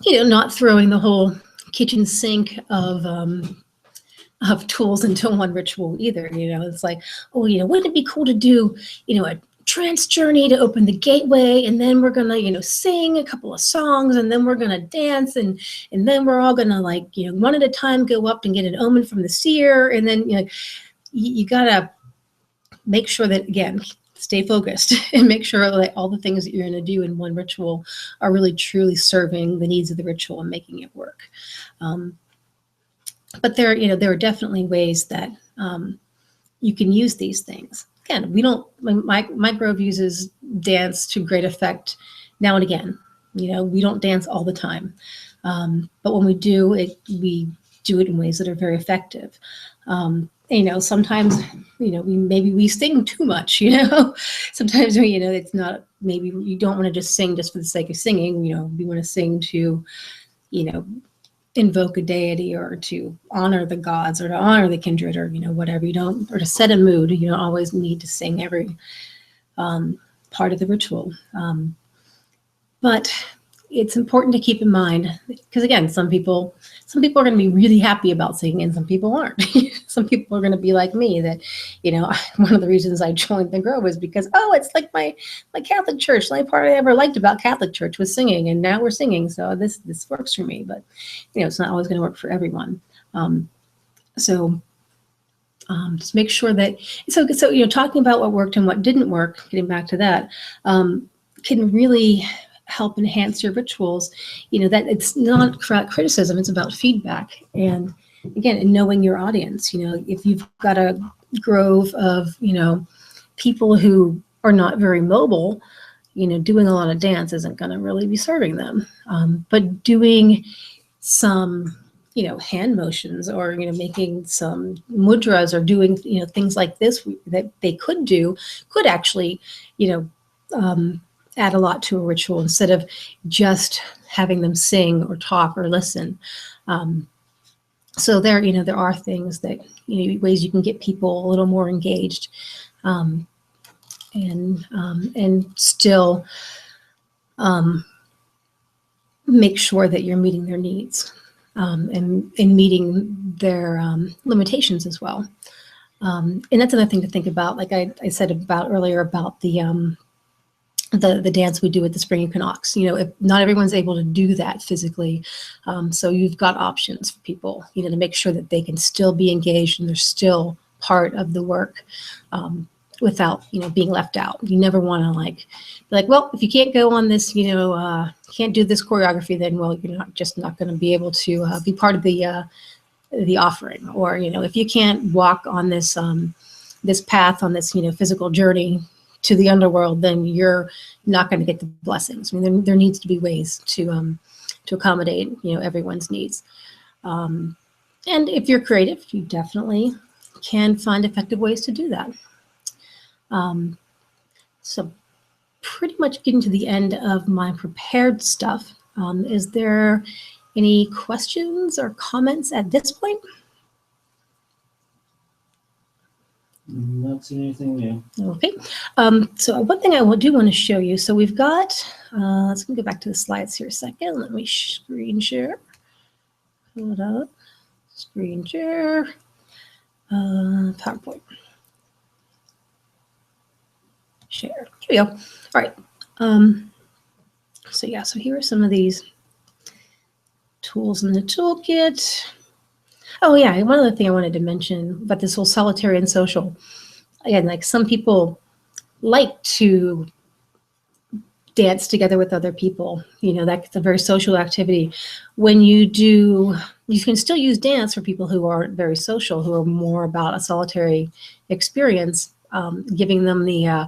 not throwing the whole kitchen sink of tools into one ritual either. It's like, wouldn't it be cool to do, a trance journey to open the gateway, and then we're gonna, sing a couple of songs, and then we're gonna dance, and then we're all gonna one at a time go up and get an omen from the seer, and then you gotta make sure that, again, stay focused and make sure that all the things that you're gonna do in one ritual are really truly serving the needs of the ritual and making it work. But there are definitely ways that you can use these things. Again, we don't. My grove uses dance to great effect now and again. We don't dance all the time, but when we do it, we do it in ways that are very effective. Sometimes we sing too much. Sometimes it's not. Maybe you don't want to just sing just for the sake of singing. We want to sing to, invoke a deity, or to honor the gods, or to honor the kindred, or whatever. You don't, or to set a mood. You don't always need to sing every part of the ritual, but it's important to keep in mind, because again, some people are going to be really happy about singing, and some people aren't. Some people are going to be like me, that one of the reasons I joined the Grove was because it's like my Catholic church. The only part I ever liked about Catholic church was singing, and now we're singing, so this works for me. But it's not always going to work for everyone. So just make sure that so talking about what worked and what didn't work, getting back to that, can really help enhance your rituals. That it's not about criticism, it's about feedback. And again, in knowing your audience, if you've got a grove of, people who are not very mobile, doing a lot of dance isn't going to really be serving them. But doing some, hand motions, or, making some mudras, or doing, things like this that they could do, could actually, add a lot to a ritual, instead of just having them sing or talk or listen. So there are things that, ways you can get people a little more engaged, and still make sure that you're meeting their needs, and meeting their limitations as well. And that's another thing to think about. Like I said earlier about the dance we do at the spring equinox. If not everyone's able to do that physically, so you've got options for people, to make sure that they can still be engaged and they're still part of the work, without being left out. You never want to be like, well, if you can't go on this, can't do this choreography, then well, you're not going to be able to be part of the offering. Or if you can't walk on this this path, on this physical journey to the underworld, then you're not going to get the blessings. I mean, there needs to be ways to accommodate everyone's needs. And if you're creative, you definitely can find effective ways to do that. So pretty much getting to the end of my prepared stuff. Is there any questions or comments at this point? Not seeing anything new. Okay. So one thing I do want to show you. So we've got, let's go back to the slides here a second. Let me screen share. Hold up. Screen share. PowerPoint. Share. Here we go. All right. So yeah, so here are some of these Tools in the toolkit. Oh yeah, one other thing I wanted to mention about this whole solitary and social. Again, like some people like to dance together with other people. You know, that's a very social activity. When you do, you can still use dance for people who aren't very social, who are more about a solitary experience, giving them the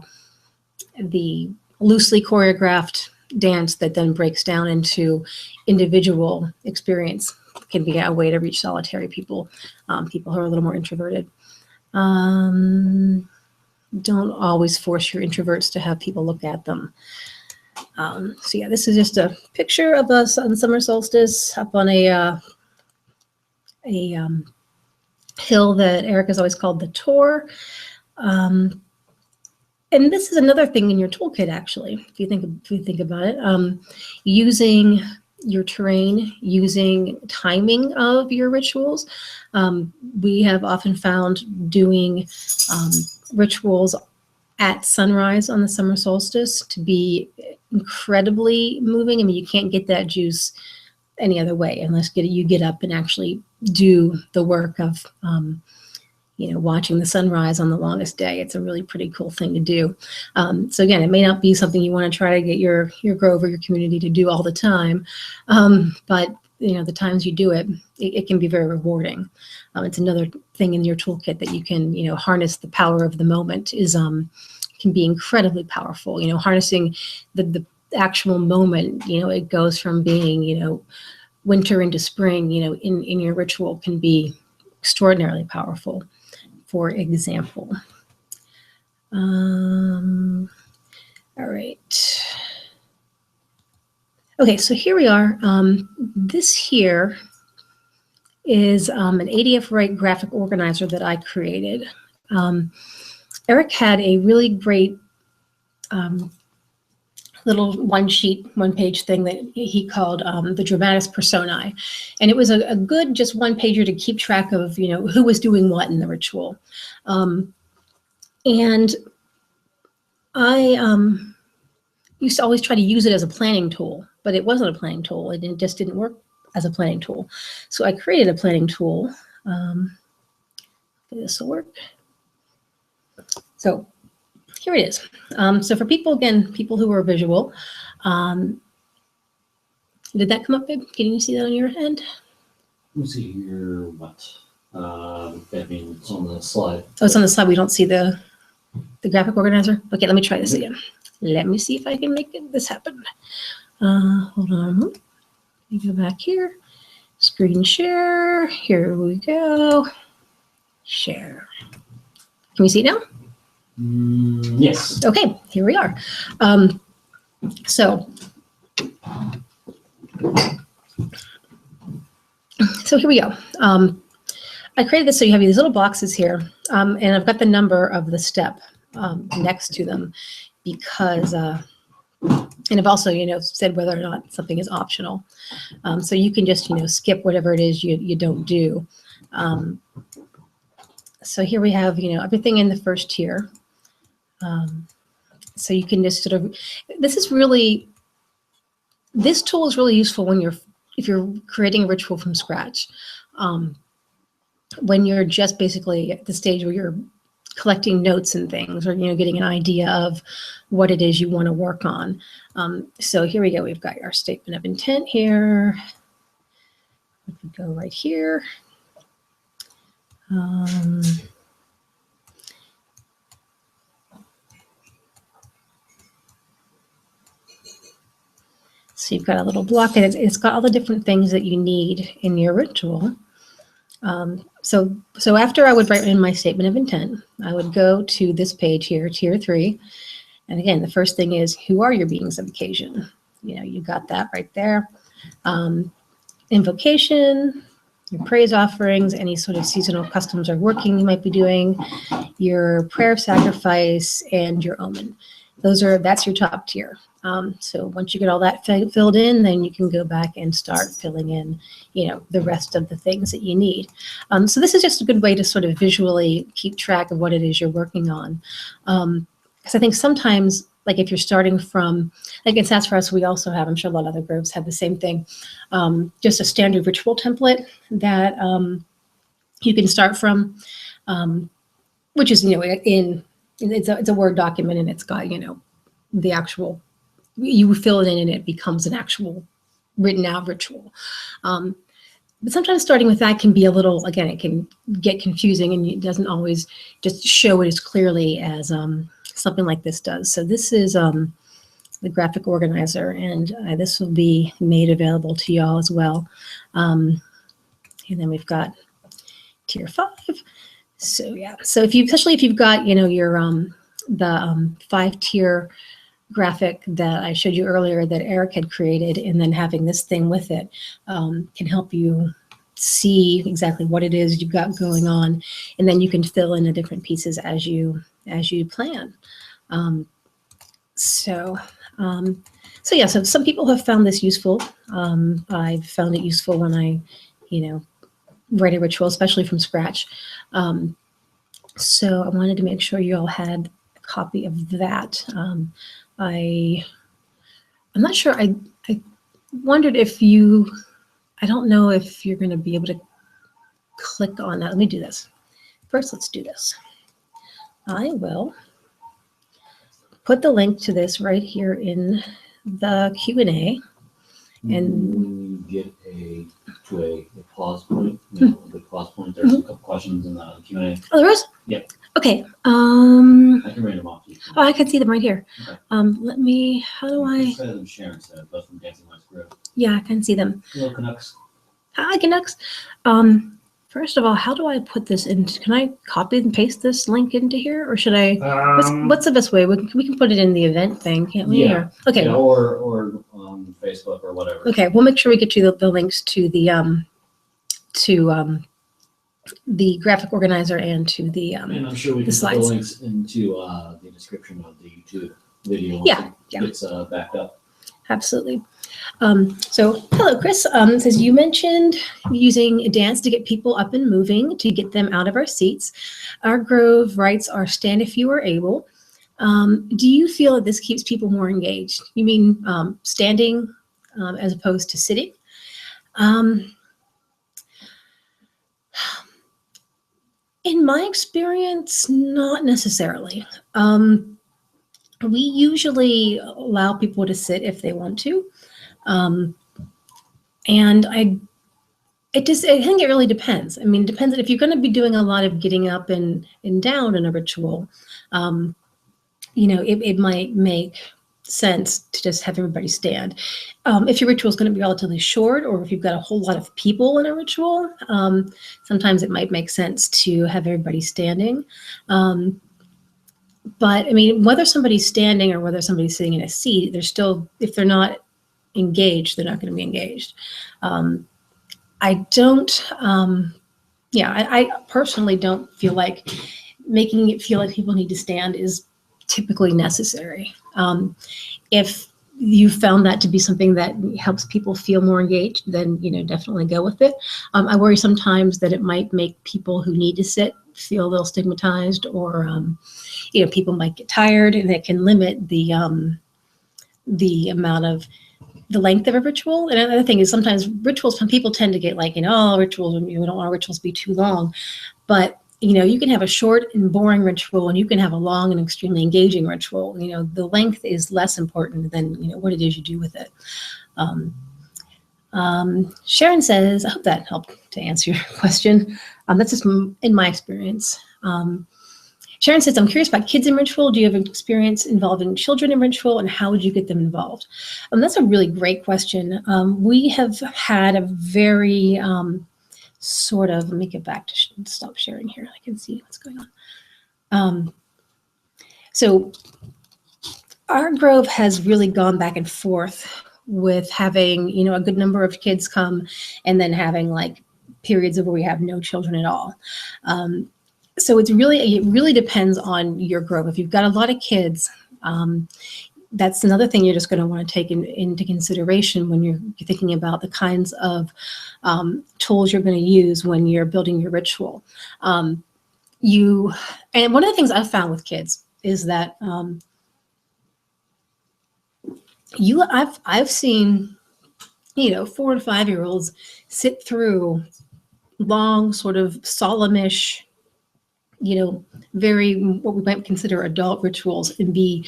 loosely choreographed dance that then breaks down into individual experience. Can be a way to reach solitary people, people who are a little more introverted. Don't always force your introverts to have people look at them. So yeah, this is just a picture of us on summer solstice up on a hill that Eric has always called the Tor. And this is another thing in your toolkit, actually, if you think about it, using your terrain, using timing of your rituals. We have often found doing rituals at sunrise on the summer solstice to be incredibly moving. I mean, you can't get that juice any other way unless you get up and actually do the work of, watching the sunrise on the longest day. It's a really pretty cool thing to do. So again, it may not be something you want to try to get your grove or your community to do all the time, but the times you do it, it can be very rewarding. It's another thing in your toolkit that you can, harness the power of the moment can be incredibly powerful. Harnessing the actual moment, it goes from being, winter into spring, in your ritual can be extraordinarily powerful. For example, all right. Okay, so here we are. This here is an ADF Right graphic organizer that I created. Eric had a really great little one-page thing that he called the Dramatis Personae. And it was a good just one-pager to keep track of, who was doing what in the ritual. And I used to always try to use it as a planning tool, but it wasn't a planning tool. It just didn't work as a planning tool. So I created a planning tool. This will work. So here it is. So for people, again, people who are visual, did that come up, babe? Can you see that on your end? Let me see here. What? I mean, it's on the slide. Oh, it's on the slide. We don't see the graphic organizer. Okay, let me try this again. Let me see if I can make this happen. Hold on. Let me go back here. Screen share. Here we go. Share. Can we see it now? Yes. Okay, here we are. So here we go. I created this so you have these little boxes here, and I've got the number of the step next to them because, and I've also, said whether or not something is optional. So you can just, skip whatever it is you don't do. So here we have, everything in the first tier. So you can just sort of, this tool is really useful when if you're creating a ritual from scratch. When you're just basically at the stage where you're collecting notes and things, or, getting an idea of what it is you want to work on. So here we go. We've got our statement of intent here. We could go right here. So you've got a little block, and it's got all the different things that you need in your ritual. So after I would write in my statement of intent, I would go to this page here, tier 3. And again, the first thing is, who are your beings of occasion? You got that right there. Invocation, your praise offerings, any sort of seasonal customs or working you might be doing, your prayer of sacrifice, and your omen. That's your top tier. So once you get all that filled in, then you can go back and start filling in, the rest of the things that you need. So this is just a good way to sort of visually keep track of what it is you're working on. Because I think sometimes, like if you're starting from, like in Sassafras, we also have, I'm sure a lot of other groves have the same thing, just a standard ritual template that you can start from, which is, it's a Word document, and it's got, the actual, you fill it in and it becomes an actual written out ritual. But sometimes starting with that can be a little, again, it can get confusing, and it doesn't always just show it as clearly as something like this does. So this is the graphic organizer, and this will be made available to y'all as well. And then we've got tier 5. So yeah, so especially if you've got, your the 5-tier graphic that I showed you earlier that Eric had created, and then having this thing with it can help you see exactly what it is you've got going on, and then you can fill in the different pieces as you plan. So yeah, so some people have found this useful. I've found it useful when I, write a ritual, especially from scratch. So I wanted to make sure you all had a copy of that. I'm not sure. I wondered if I don't know if you're going to be able to click on that. Let me do this. First, let's do this. I will put the link to this right here in the Q&A. And when you get to a pause point, the pause point, there's a couple questions in the Q&A. Oh, there is? Yeah. Okay. I can read them off to you. Oh, I can see them right here. Okay. Let me, how do I? Sharon said, both from Dancing Lights Grove. Yeah, I can see them. Hello, Canucks. Hi, Canucks. First of all, how do I put this in? Can I copy and paste this link into here, or should I? What's the best way? We can put it in the event thing, can't we? Yeah. Or, okay. Yeah, or on Facebook or whatever. Okay, we'll make sure we get you the links to the graphic organizer and to the and I'm sure we can put the links into the description of the YouTube video once it gets backed up. Absolutely. So hello, Chris. It says you mentioned using a dance to get people up and moving, to get them out of our seats. Our Grove rights are stand if you are able. Do you feel that this keeps people more engaged? You mean standing as opposed to sitting? In my experience, not necessarily. We usually allow people to sit if they want to. And I think it really depends. I mean, it depends if you're going to be doing a lot of getting up and down in a ritual, it might make sense to just have everybody stand. If your ritual is going to be relatively short, or if you've got a whole lot of people in a ritual, sometimes it might make sense to have everybody standing. But I mean, whether somebody's standing or whether somebody's sitting in a seat, they're still, if they're not engaged, they're not going to be engaged. I personally don't feel like making it feel like people need to stand is typically necessary. If you found that to be something that helps people feel more engaged, then, definitely go with it. I worry sometimes that it might make people who need to sit feel a little stigmatized, or, people might get tired, and that can limit the amount of the length of a ritual. And another thing is sometimes rituals, people tend to get like, rituals, we don't want our rituals to be too long, but you can have a short and boring ritual, and you can have a long and extremely engaging ritual. The length is less important than, what it is you do with it. Sharon says, I hope that helped to answer your question. That's just in my experience. Sharon says, I'm curious about kids in ritual. Do you have experience involving children in ritual, and how would you get them involved? That's a really great question. We have had a very let me get back to stop sharing here. I can see what's going on. So our Grove has really gone back and forth with having, a good number of kids come, and then having like periods where we have no children at all. So it really depends on your Grove. If you've got a lot of kids, that's another thing you're just going to want to take into consideration when you're thinking about the kinds of tools you're going to use when you're building your ritual. And one of the things I've found with kids is that I've seen, 4 and 5-year-olds sit through long, sort of solemnish, very what we might consider adult rituals and be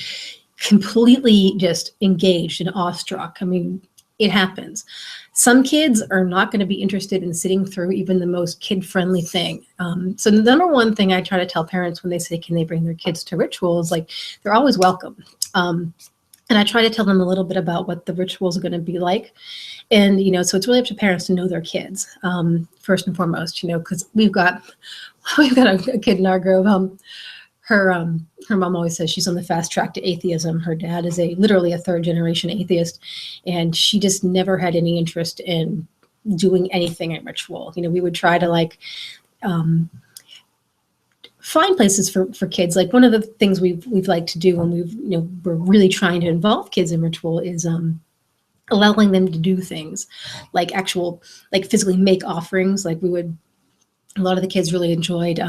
completely just engaged and awestruck. I mean, it happens. Some kids are not going to be interested in sitting through even the most kid-friendly thing. So the number one thing I try to tell parents when they say, can they bring their kids to rituals, like they're always welcome. And I try to tell them a little bit about what the rituals are going to be like. And, so it's really up to parents to know their kids, first and foremost, because we've got a kid in our grove. Her mom always says she's on the fast track to atheism. Her dad is literally a 3rd-generation atheist, and she just never had any interest in doing anything at ritual. We would try to find places for kids. Like one of the things we've liked to do when we're really trying to involve kids in ritual is allowing them to do things like physically make offerings. Like a lot of the kids really enjoyed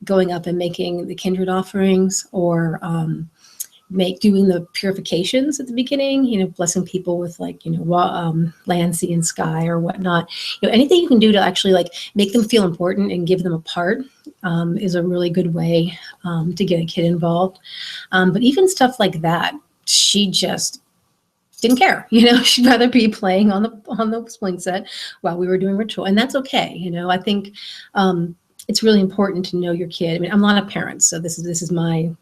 going up and making the kindred offerings, or doing the purifications at the beginning, blessing people with land, sea, and sky or whatnot. Anything you can do to actually make them feel important and give them a part is a really good way to get a kid involved. But even stuff like that, she just didn't care. She'd rather be playing on the swing set while we were doing ritual, and that's okay. I think it's really important to know your kid. I mean, I'm not a parent, so this is my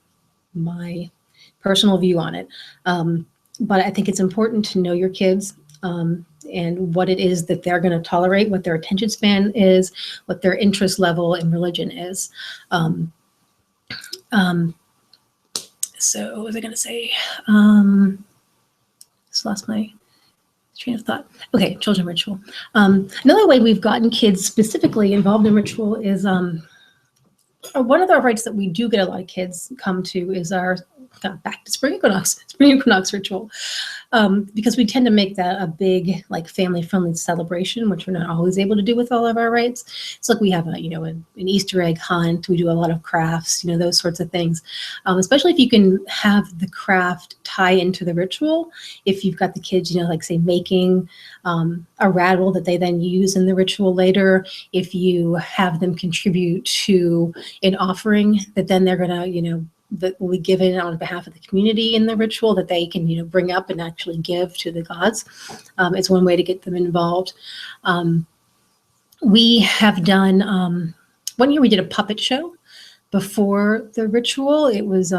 personal view on it. But I think it's important to know your kids and what it is that they're going to tolerate, what their attention span is, what their interest level in religion is. So what was I going to say? Just lost my train of thought. Okay, children ritual. Another way we've gotten kids specifically involved in ritual is one of our rites that we do get a lot of kids come to is our back to spring equinox ritual, because we tend to make that a big family-friendly celebration, which we're not always able to do with all of our rites. It's like we have an Easter egg hunt. We do a lot of crafts, those sorts of things. Especially if you can have the craft tie into the ritual. If you've got the kids, say making a rattle that they then use in the ritual later. If you have them contribute to an offering that then they're gonna that will be given on behalf of the community in the ritual that they can, bring up and actually give to the gods. It's one way to get them involved. We have done, one year we did a puppet show before the ritual. It was,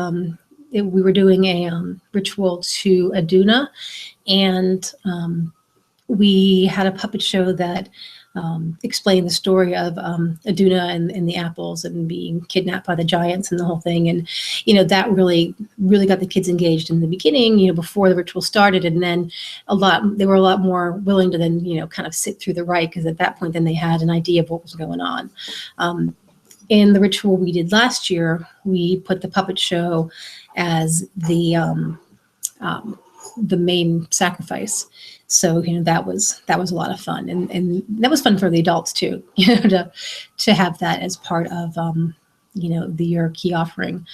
we were doing a ritual to Aduna, and we had a puppet show that explain the story of Aduna and the apples and being kidnapped by the giants and the whole thing. And, that really got the kids engaged in the beginning, before the ritual started. And then they were a lot more willing to then, kind of sit through the rite, because at that point, then they had an idea of what was going on. In the ritual we did last year, we put the puppet show as the main sacrifice. So, that was a lot of fun, and that was fun for the adults too, to have that as part of, your key offering.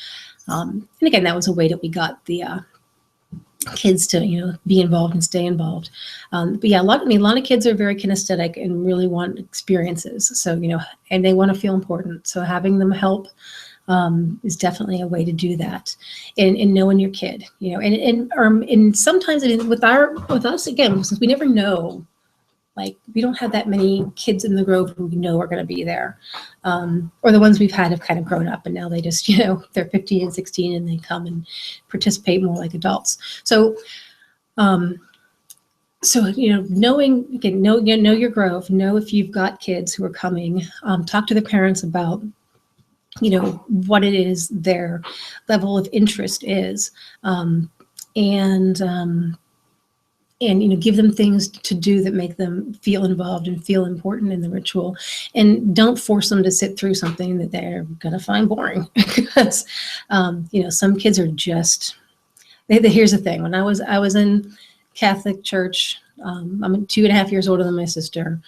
And again, that was a way that we got the kids to, be involved and stay involved. But yeah, a lot of kids are very kinesthetic and really want experiences. So, and they want to feel important. So having them help is definitely a way to do that, and knowing your kid, and sometimes with us again, since we never know, we don't have that many kids in the grove who we know are going to be there, or the ones we've had have kind of grown up and now they just, they're 15 and 16 and they come and participate more like adults. So, knowing, again, know your grove, know if you've got kids who are coming, talk to the parents about what it is their level of interest is, and give them things to do that make them feel involved and feel important in the ritual, and don't force them to sit through something that they're gonna find boring, because some kids are just, here's the thing. When I was in Catholic church, I'm 2.5 years older than my sister.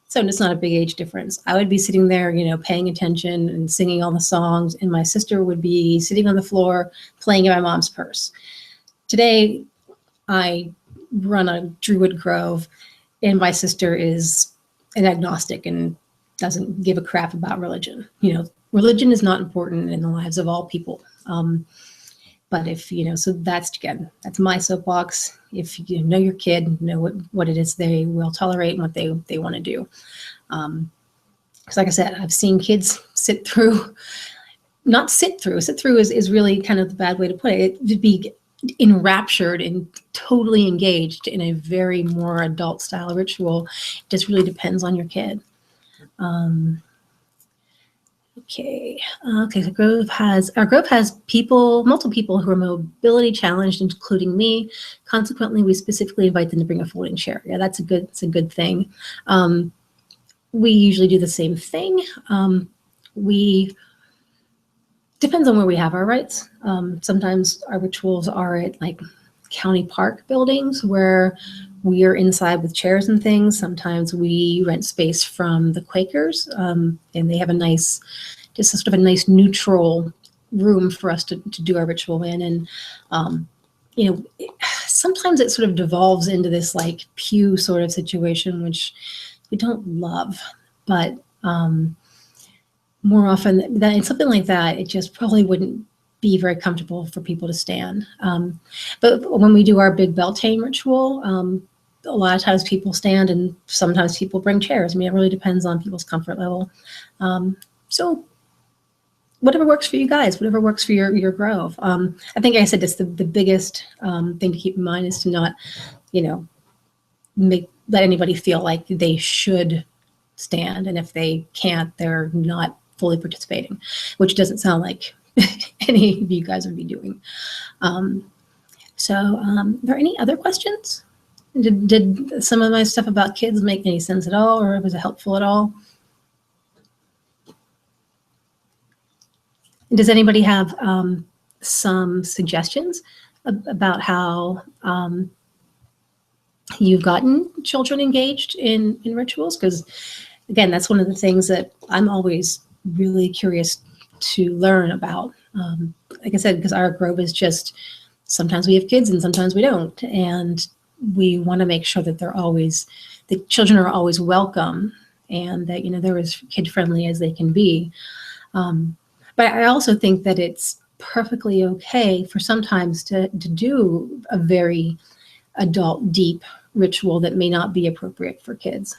So it's not a big age difference. I would be sitting there, paying attention and singing all the songs, and my sister would be sitting on the floor playing in my mom's purse. Today, I run a Druid grove, and my sister is an agnostic and doesn't give a crap about religion. Religion is not important in the lives of all people. But if, so that's, again, that's my soapbox. If you know your kid, know what it is they will tolerate and what they want to do. Because like I said, I've seen kids sit through is really kind of the bad way to put it. It would be enraptured and totally engaged in a very more adult style ritual. It just really depends on your kid. Okay, so our grove has multiple people who are mobility challenged, including me. Consequently, we specifically invite them to bring a folding chair. Yeah, that's a good thing. We usually do the same thing. Depends on where we have our rites. Sometimes our rituals are at like county park buildings where we are inside with chairs and things. Sometimes we rent space from the Quakers, and they have a nice neutral room for us to do our ritual in. And, sometimes it sort of devolves into this like pew sort of situation, which we don't love, but more often than in something like that, it just probably wouldn't be very comfortable for people to stand. But when we do our big Beltane ritual, a lot of times people stand and sometimes people bring chairs. I mean, it really depends on people's comfort level. So whatever works for you guys, whatever works for your grove. I think I said this, the biggest thing to keep in mind is to not, let anybody feel like they should stand. And if they can't, they're not fully participating, which doesn't sound like any of you guys would be doing. Are there any other questions? Did some of my stuff about kids make any sense at all, or was it helpful at all? Does anybody have some suggestions about how you've gotten children engaged in rituals? Because again, that's one of the things that I'm always really curious to learn about. Like I said, because our grove is just, sometimes we have kids and sometimes we don't. And we want to make sure that the children are always welcome and that, they're as kid friendly as they can be. But I also think that it's perfectly okay for sometimes to do a very adult, deep ritual that may not be appropriate for kids.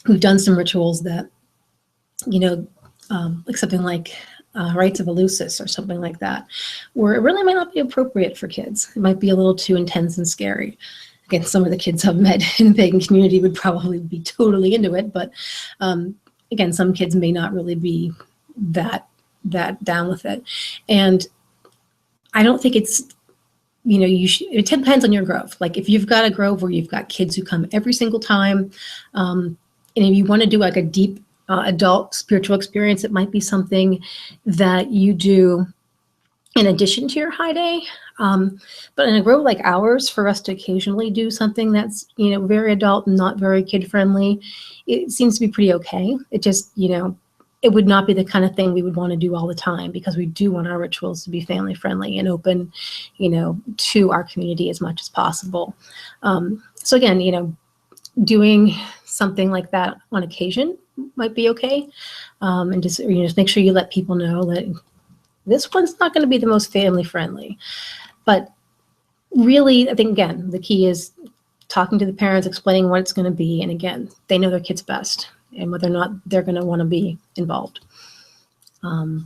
We've done some rituals that, like something like rites of Eleusis or something like that, where it really might not be appropriate for kids. It might be a little too intense and scary. Again, some of the kids I've met in the pagan community would probably be totally into it, but again, some kids may not really be that down with it. And I don't think it's, it depends on your grove. Like if you've got a grove where you've got kids who come every single time, and if you want to do like a deep adult spiritual experience, it might be something that you do in addition to your high day. But in a grove like ours, for us to occasionally do something that's, very adult and not very kid friendly, it seems to be pretty okay. It just, it would not be the kind of thing we would want to do all the time, because we do want our rituals to be family friendly and open, to our community as much as possible. So again, doing something like that on occasion might be okay. And just make sure you let people know that this one's not going to be the most family friendly. But really, I think, again, the key is talking to the parents, explaining what it's going to be. And again, they know their kids best and whether or not they're going to want to be involved. Is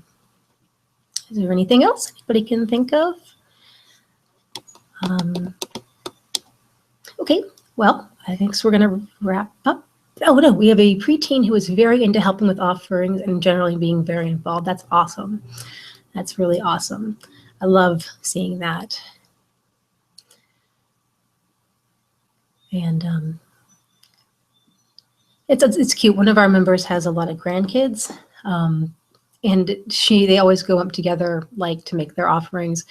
there anything else anybody can think of? Okay, well, I think we're going to wrap up. Oh, no, we have a preteen who is very into helping with offerings and generally being very involved. That's awesome. That's really awesome. I love seeing that. And it's cute. One of our members has a lot of grandkids, and they always go up together like to make their offerings.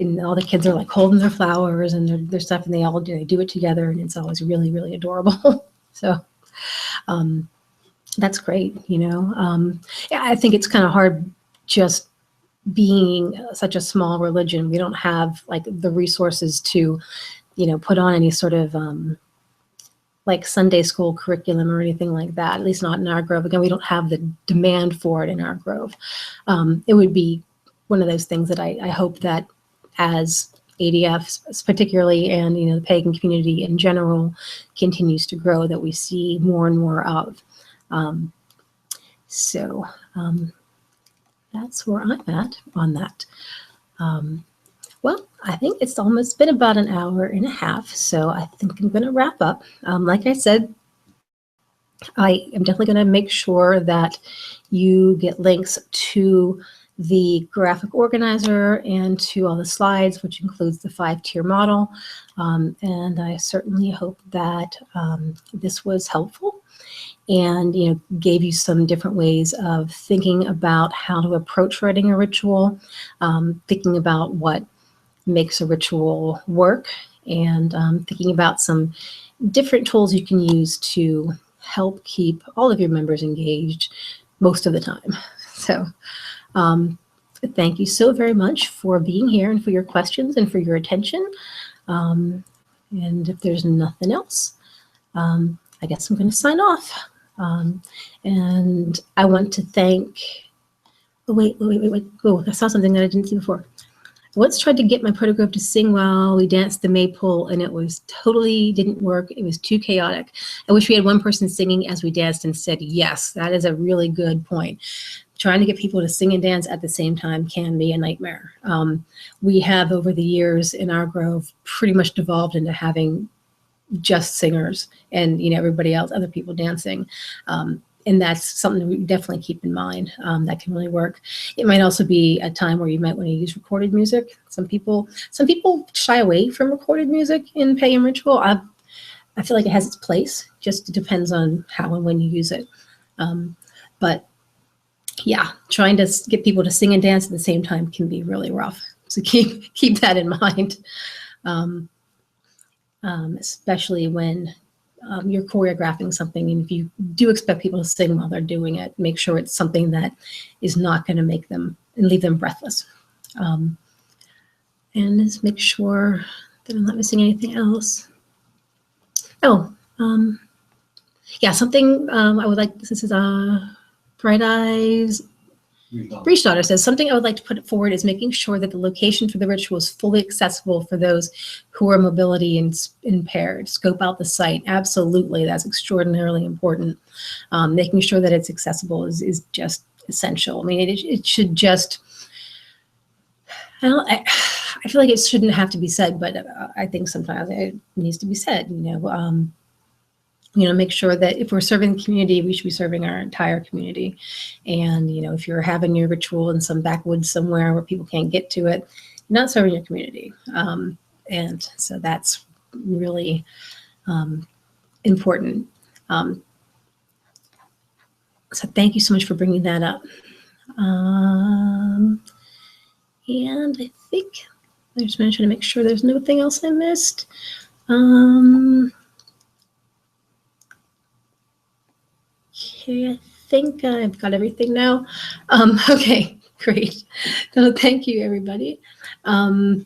And all the kids are like holding their flowers and their stuff, and they all do it together, and it's always really, really adorable. So that's great. Yeah, I think it's kind of hard just being such a small religion, we don't have like the resources to, put on any sort of like Sunday school curriculum or anything like that, at least not in our grove. Again, we don't have the demand for it in our grove. It would be one of those things that I hope that as ADF particularly, and the pagan community in general continues to grow, that we see more and more of. So that's where I'm at on that. Well, I think it's almost been about an hour and a half, so I think I'm going to wrap up. Like I said, I am definitely going to make sure that you get links to the graphic organizer and to all the slides, which includes the 5-tier model. And I certainly hope that this was helpful and gave you some different ways of thinking about how to approach writing a ritual, thinking about what makes a ritual work, and thinking about some different tools you can use to help keep all of your members engaged most of the time. So thank you so very much for being here and for your questions and for your attention. And if there's nothing else, I guess I'm going to sign off. And I want to thank, wait. Oh, I saw something that I didn't see before. I once tried to get my protogrove to sing while we danced the maypole, and it was totally didn't work. It was too chaotic. I wish we had one person singing as we danced and said, yes, that is a really good point. Trying to get people to sing and dance at the same time can be a nightmare. We have, over the years in our grove, pretty much devolved into having just singers and everybody else, other people dancing. And that's something we definitely keep in mind. That can really work. It might also be a time where you might want to use recorded music. Some people shy away from recorded music in pagan ritual. I feel like it has its place. Just depends on how and when you use it. But yeah, trying to get people to sing and dance at the same time can be really rough. So keep that in mind, especially when you're choreographing something, and if you do expect people to sing while they're doing it, make sure it's something that is not going to make them and leave them breathless. And just make sure that I'm not missing anything else. Oh, yeah, something I would like. This is Bright Eyes. Breach Daughter says, something I would like to put forward is making sure that the location for the ritual is fully accessible for those who are mobility impaired. Scope out the site. Absolutely, that's extraordinarily important. Making sure that it's accessible is just essential. I mean, it should just, I feel like it shouldn't have to be said, but I think sometimes it needs to be said, make sure that if we're serving the community, we should be serving our entire community. And, if you're having your ritual in some backwoods somewhere where people can't get to it, you're not serving your community. And so that's really important. So thank you so much for bringing that up. And I think I just mentioned to make sure there's nothing else I missed. Okay, I think I've got everything now. Okay, great. So thank you, everybody. So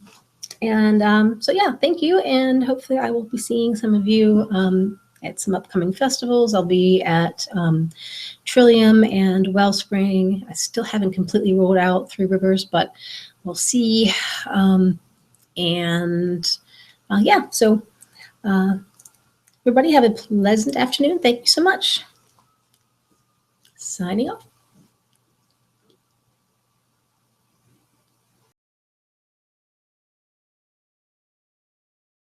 yeah, thank you. And hopefully I will be seeing some of you at some upcoming festivals. I'll be at Trillium and Wellspring. I still haven't completely rolled out Three Rivers, but we'll see. Yeah, so everybody have a pleasant afternoon. Thank you so much. Signing off.